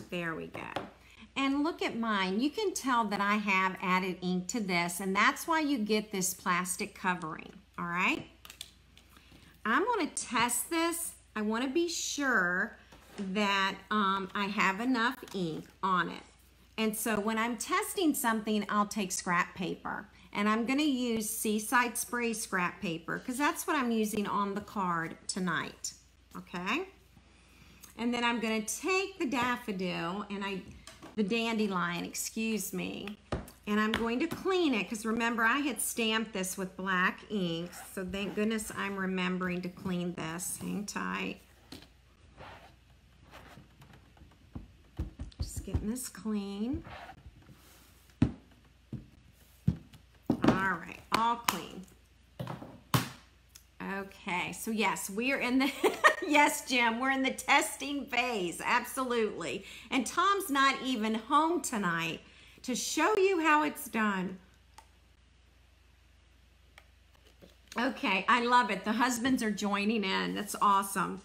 There we go. And look at mine. You can tell that I have added ink to this, and that's why you get this plastic covering, all right? I'm gonna test this. I wanna be sure that I have enough ink on it. And so when I'm testing something, I'll take scrap paper. And I'm gonna use Seaside Spray scrap paper because that's what I'm using on the card tonight, okay? And then I'm gonna take the daffodil and the dandelion, excuse me, and I'm going to clean it because remember I had stamped this with black ink, so thank goodness I'm remembering to clean this. Hang tight. Just getting this clean. All right, all clean. Okay, so yes, we are in the, yes, Jim, we're in the testing phase, absolutely. And Tom's not even home tonight to show you how it's done. Okay, I love it. The husbands are joining in. That's awesome.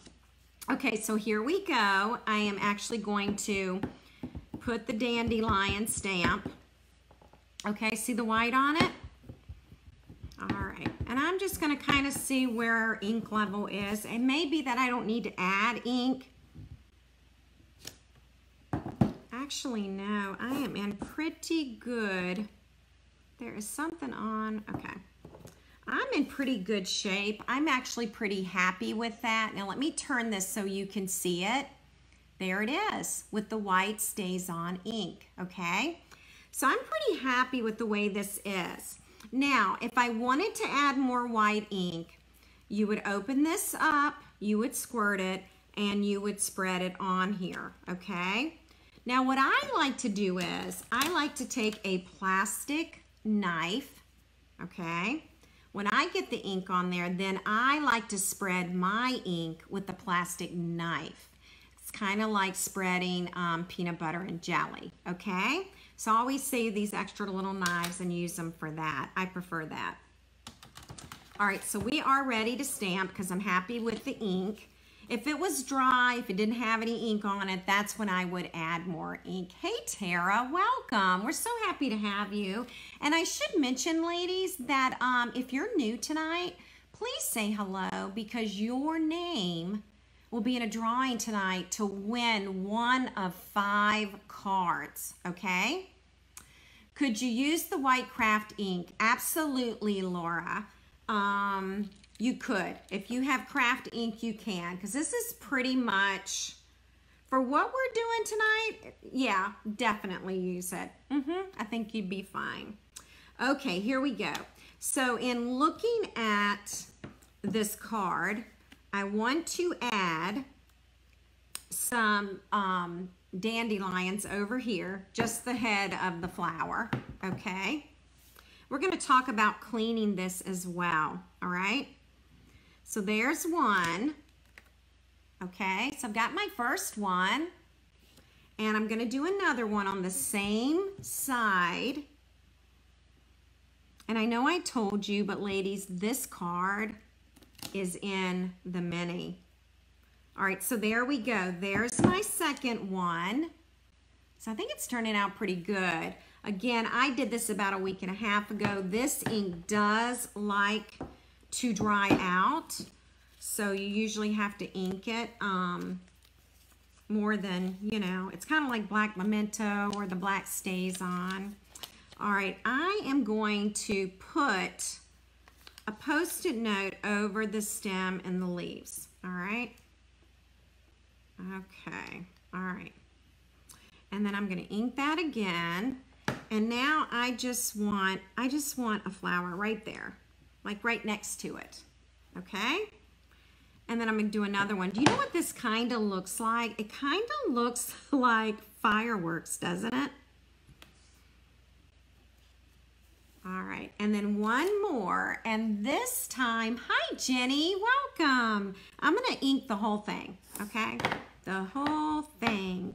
Okay, so here we go. I am actually going to put the dandelion stamp. Okay, see the white on it? All right, and I'm just gonna kind of see where our ink level is. It may be that I don't need to add ink. Actually, no, I am in pretty good. There is something on, okay. I'm in pretty good shape. I'm actually pretty happy with that. Now let me turn this so you can see it. There it is, with the white stays on ink, okay? So I'm pretty happy with the way this is. Now, if I wanted to add more white ink, you would open this up, you would squirt it, and you would spread it on here, okay? Now, what I like to do is, I like to take a plastic knife, okay? When I get the ink on there, then I like to spread my ink with the plastic knife. It's kind of like spreading peanut butter and jelly, okay? So I always save these extra little knives and use them for that. I prefer that. All right, so we are ready to stamp because I'm happy with the ink. If it was dry, if it didn't have any ink on it, that's when I would add more ink. Hey, Tara, welcome. We're so happy to have you. And I should mention, ladies, that if you're new tonight, please say hello because your name will be in a drawing tonight to win one of 5 cards, okay? Could you use the white craft ink? Absolutely, Laura. You could. If you have craft ink, you can, because this is pretty much, for what we're doing tonight, yeah, definitely use it. I think you'd be fine. Okay, here we go. So in looking at this card, I want to add some dandelions over here, just the head of the flower, okay? We're gonna talk about cleaning this as well, all right? So there's one, okay? So I've got my first one, and I'm gonna do another one on the same side. And I know I told you, but ladies, this card is in the mini. All right, so there we go. There's my second one. So I think it's turning out pretty good. Again, I did this about a week and a half ago. This ink does like to dry out, so you usually have to ink it more than, you know, it's kind of like black memento or the black stays on. All right, I am going to put a Post-it note over the stem and the leaves, all right? Okay, all right. And then I'm gonna ink that again. And now I just want a flower right there. like right next to it, okay? And then I'm gonna do another one. Do you know what this kind of looks like? It kind of looks like fireworks, doesn't it? All right, and then one more, and this time, hi Jenny, welcome. I'm gonna ink the whole thing, okay? The whole thing.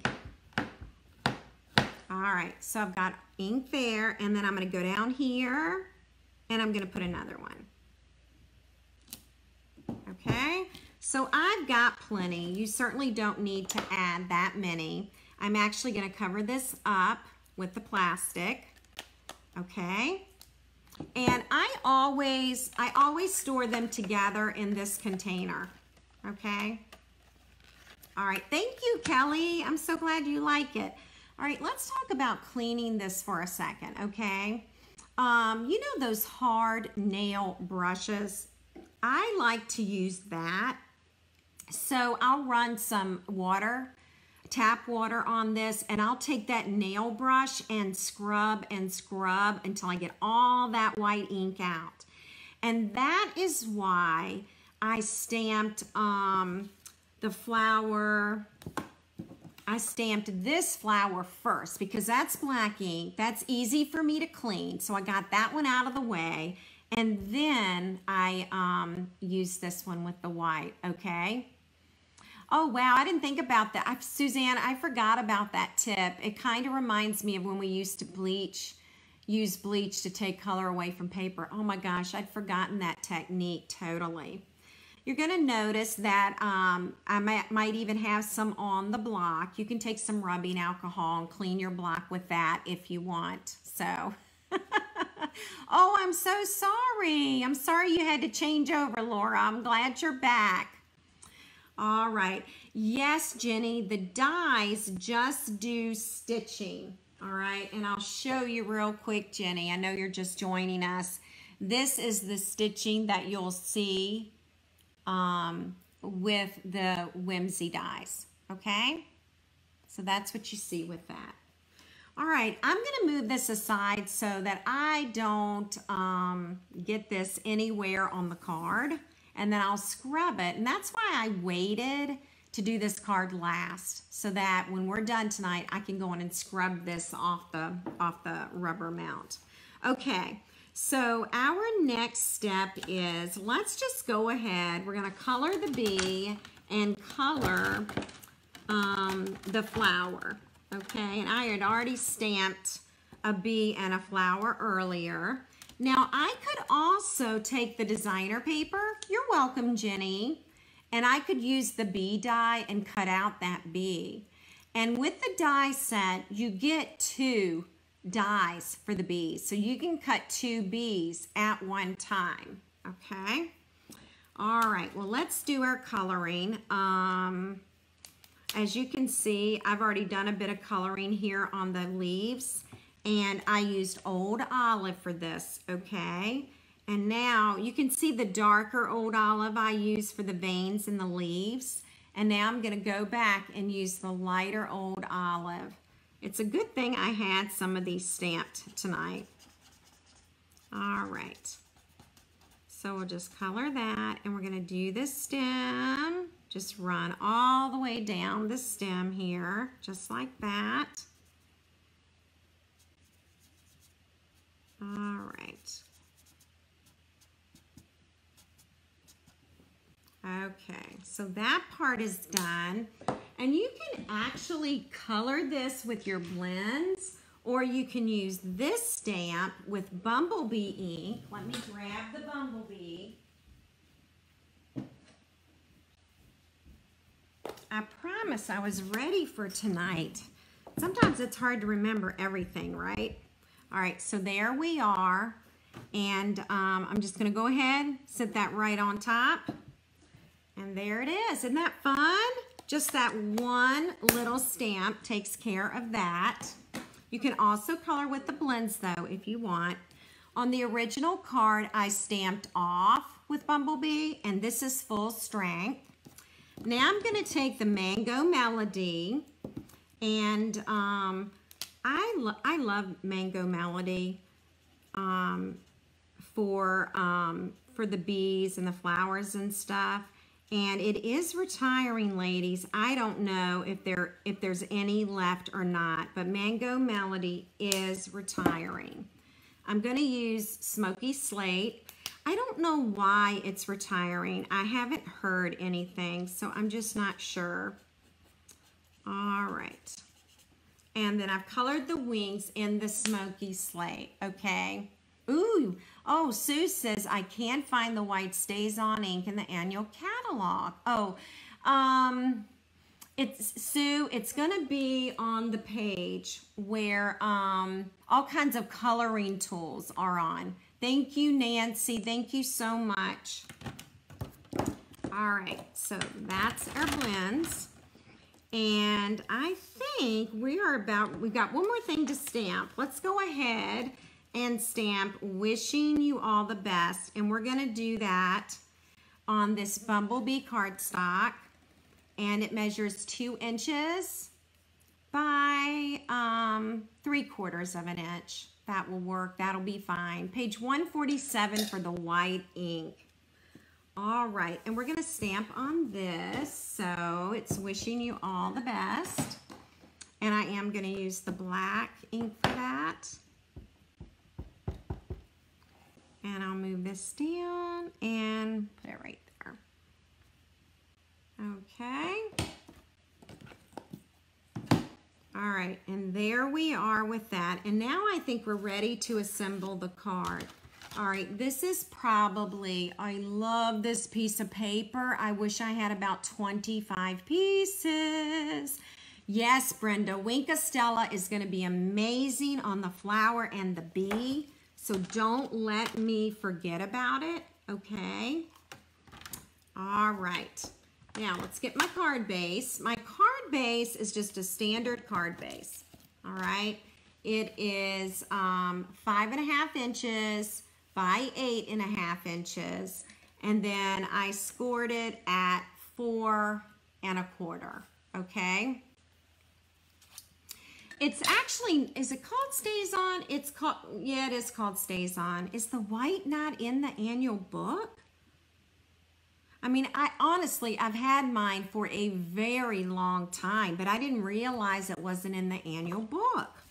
All right, so I've got ink there, and then I'm gonna go down here, and I'm gonna put another one. Okay, so I've got plenty. You certainly don't need to add that many. I'm actually gonna cover this up with the plastic, okay? And I always store them together in this container, okay? All right, thank you, Kelly. I'm so glad you like it. All right, let's talk about cleaning this for a second, okay? You know those hard nail brushes? I like to use that. So I'll run some water, tap water on this, and I'll take that nail brush and scrub until I get all that white ink out. And that is why I stamped the flower. I stamped this flower first because that's black ink. That's easy for me to clean. So I got that one out of the way. And then I used this one with the white, okay? Oh, wow, I didn't think about that. Suzanne, I forgot about that tip. It kind of reminds me of when we used to use bleach to take color away from paper. Oh my gosh, I'd forgotten that technique totally. You're gonna notice that I might even have some on the block. You can take some rubbing alcohol and clean your block with that if you want, so. Oh, I'm so sorry. I'm sorry you had to change over, Laura. I'm glad you're back. All right. Yes, Jenny, the dies just do stitching. All right. And I'll show you real quick, Jenny. I know you're just joining us. This is the stitching that you'll see with the Whimsy dies. Okay. So that's what you see with that. All right, I'm gonna move this aside so that I don't get this anywhere on the card, and then I'll scrub it. And that's why I waited to do this card last, so that when we're done tonight, I can go in and scrub this off the rubber mount. Okay, so our next step is, let's just go ahead. We're gonna color the bee and color the flower. Okay, and I had already stamped a bee and a flower earlier. Now, I could also take the designer paper. You're welcome, Jenny. And I could use the bee die and cut out that bee. And with the die set, you get 2 dies for the bees. So you can cut 2 bees at one time, okay? All right, well, let's do our coloring. As you can see, I've already done a bit of coloring here on the leaves, and I used Old Olive for this, okay? And now you can see the darker Old Olive I used for the veins in the leaves. And now I'm gonna go back and use the lighter Old Olive. It's a good thing I had some of these stamped tonight. All right. So we'll just color that, and we're gonna do this stem. Just run all the way down the stem here, just like that. All right. Okay, so that part is done. And you can actually color this with your blends, or you can use this stamp with Bumblebee ink. Let me grab the Bumblebee. I promise I was ready for tonight. Sometimes it's hard to remember everything, right? All right, so there we are. And I'm just gonna go ahead, set that right on top. And there it is. Isn't that fun? Just that one little stamp takes care of that. You can also color with the blends though if you want. On the original card, I stamped off with Bumblebee, and this is full strength. Now I'm going to take the Mango Melody, and I love Mango Melody for the bees and the flowers and stuff. And it is retiring, ladies. I don't know if there's any left or not, but Mango Melody is retiring. I'm going to use Smoky Slate. I don't know why it's retiring. I haven't heard anything, so I'm just not sure. All right. And then I've colored the wings in the Smoky Slate, okay? Ooh, oh, Sue says, I can't find the white stays on ink in the annual catalog. Oh, Sue, it's gonna be on the page where all kinds of coloring tools are on. Thank you, Nancy, thank you so much. All right, so that's our blends. And I think we've got one more thing to stamp. Let's go ahead and stamp Wishing You All the Best. And we're gonna do that on this Bumblebee cardstock. And it measures 2 inches by 3/4 of an inch. That will work, that'll be fine. Page 147 for the white ink. All right, and we're gonna stamp on this. So it's Wishing You All the Best. And I am gonna use the black ink for that. And I'll move this down and put it right there. Okay. All right, and there we are with that. And now I think we're ready to assemble the card. All right, this is probably, I love this piece of paper. I wish I had about 25 pieces. Yes, Brenda, Winka Stella is gonna be amazing on the flower and the bee. So don't let me forget about it, okay? All right, now let's get my card base. My card base is just a standard card base, all right? It is 5.5 inches by 8.5 inches. And then I scored it at 4 1/4, okay? It's actually, is it called Stays On? It's called, yeah, it is called Stays On. Is the white not in the annual book? I mean, honestly, I've had mine for a very long time, but I didn't realize it wasn't in the annual book.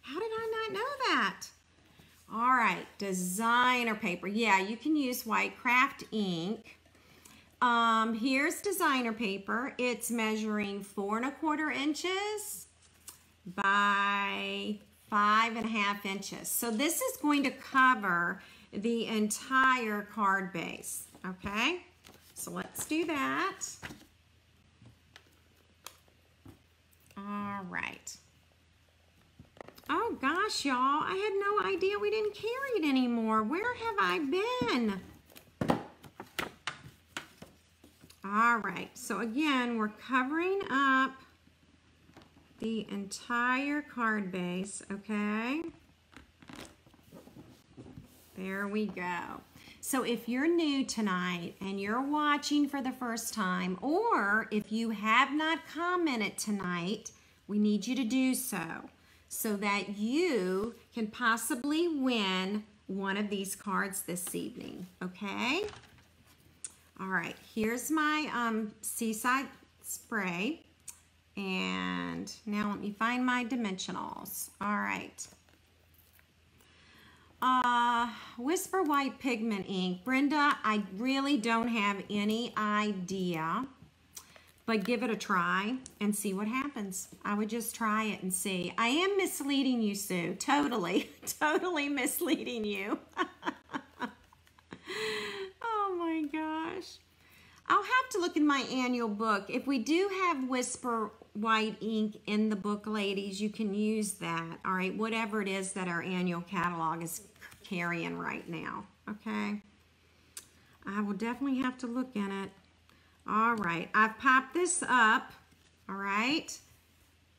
How did I not know that? All right, designer paper. Yeah, you can use white craft ink. Here's designer paper. It's measuring 4 1/4 inches by 5.5 inches. So this is going to cover the entire card base, okay? So let's do that. All right. Oh gosh, y'all, I had no idea we didn't carry it anymore. Where have I been? All right, so again, we're covering up the entire card base, okay? There we go. So if you're new tonight and you're watching for the first time, or if you have not commented tonight, we need you to do so that you can possibly win one of these cards this evening, okay? All right, here's my Seaside spray. And now let me find my dimensionals. All right. Whisper White Pigment Ink. Brenda, I really don't have any idea, but give it a try and see what happens. I would just try it and see. I am misleading you, Sue. Totally, totally misleading you. Oh my gosh. I'll have to look in my annual book. If we do have Whisper White ink in the book, ladies, you can use that, all right? Whatever it is that our annual catalog is carrying right now, okay? I will definitely have to look in it. All right, I've popped this up, all right?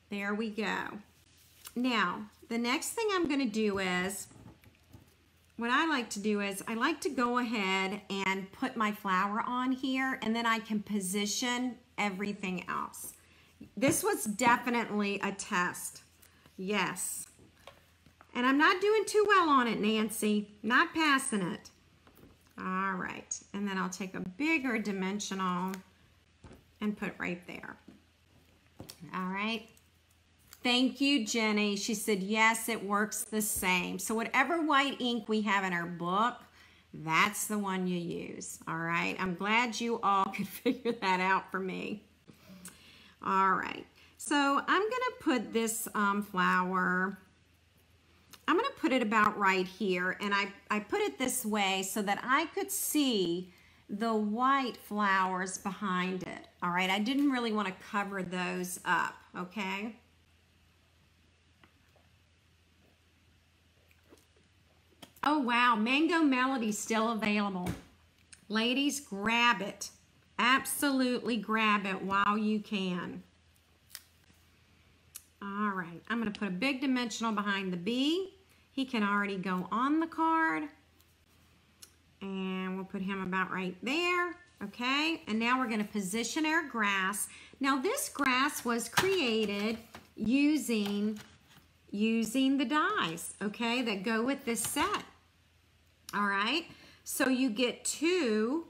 There we go. Now, the next thing I'm gonna do is, what I like to do is I like to go ahead and put my flower on here, and then I can position everything else. This was definitely a test. Yes. And I'm not doing too well on it, Nancy. Not passing it. All right. And then I'll take a bigger dimensional and put it right there. All right. Thank you, Jenny. She said, yes, it works the same. So whatever white ink we have in our book, that's the one you use. All right. I'm glad you all could figure that out for me. All right. So I'm going to put this flower, I'm going to put it about right here. And I put it this way so that I could see the white flowers behind it. All right. I didn't really want to cover those up. Okay. Oh, wow. Mango Melody's still available. Ladies, grab it. Absolutely grab it while you can. All right. I'm going to put a big dimensional behind the bee. He can already go on the card. And we'll put him about right there. Okay. And now we're going to position our grass. Now, this grass was created using the dies, okay, that go with this set. All right, so you get two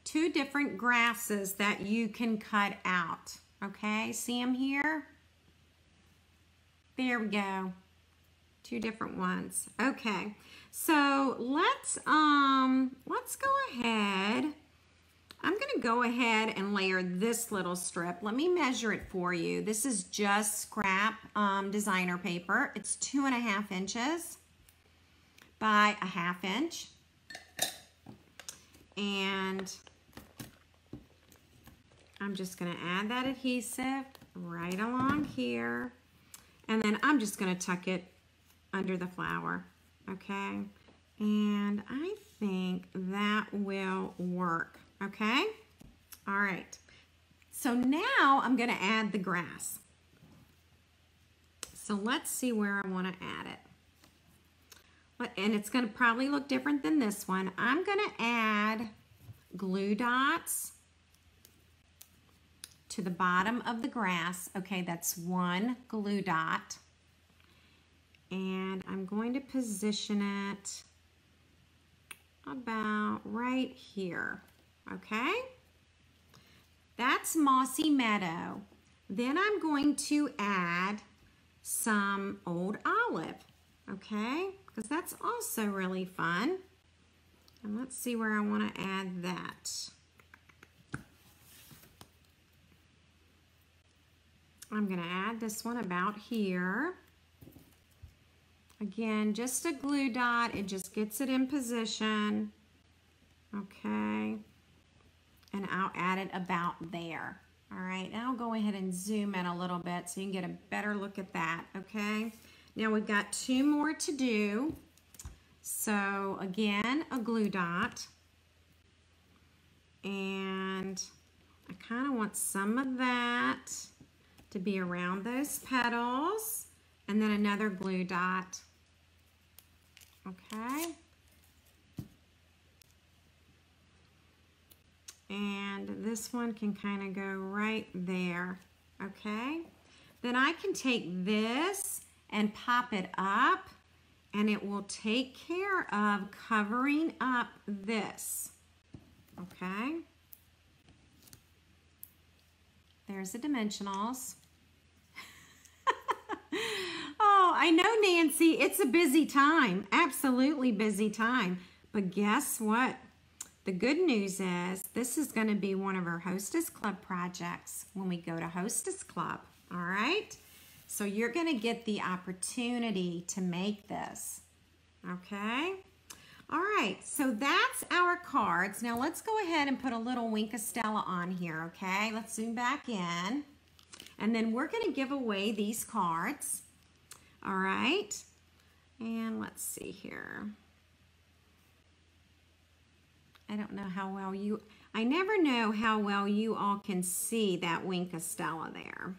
different grasses that you can cut out. Okay, see them here? There we go. Two different ones. Okay, so let's go ahead. I'm going to go ahead and layer this little strip. Let me measure it for you. This is just scrap designer paper. It's 2.5 inches by 1/2 inch. And I'm just going to add that adhesive right along here. And then I'm just going to tuck it under the flower. Okay. And I think that will work. Okay. All right. So now I'm going to add the grass. So let's see where I want to add it. And it's going to probably look different than this one. I'm going to add glue dots to the bottom of the grass. Okay, that's 1 glue dot. And I'm going to position it about right here. Okay, that's Mossy Meadow. Then I'm going to add some Old Olive. Okay, because that's also really fun. And let's see where I want to add that. I'm going to add this one about here. Again, just a glue dot. It just gets it in position. Okay. And I'll add it about there. All right, and I'll go ahead and zoom in a little bit so you can get a better look at that. Okay. Now we've got 2 more to do. So again, a glue dot. And I kind of want some of that to be around those petals. And then another glue dot. Okay. And this one can kind of go right there. Okay. Then I can take this and pop it up, and it will take care of covering up this. Okay. There's the dimensionals. Oh, I know, Nancy, it's a busy time. Absolutely busy time. But guess what? The good news is this is going to be one of our Hostess Club projects when we go to Hostess Club. All right? So you're going to get the opportunity to make this. Okay? All right, so that's our cards. Now let's go ahead and put a little Wink of Stella on here, okay? Let's zoom back in. And then we're going to give away these cards. All right? And let's see here. I don't know how well I never know how well you all can see that Wink of Stella there.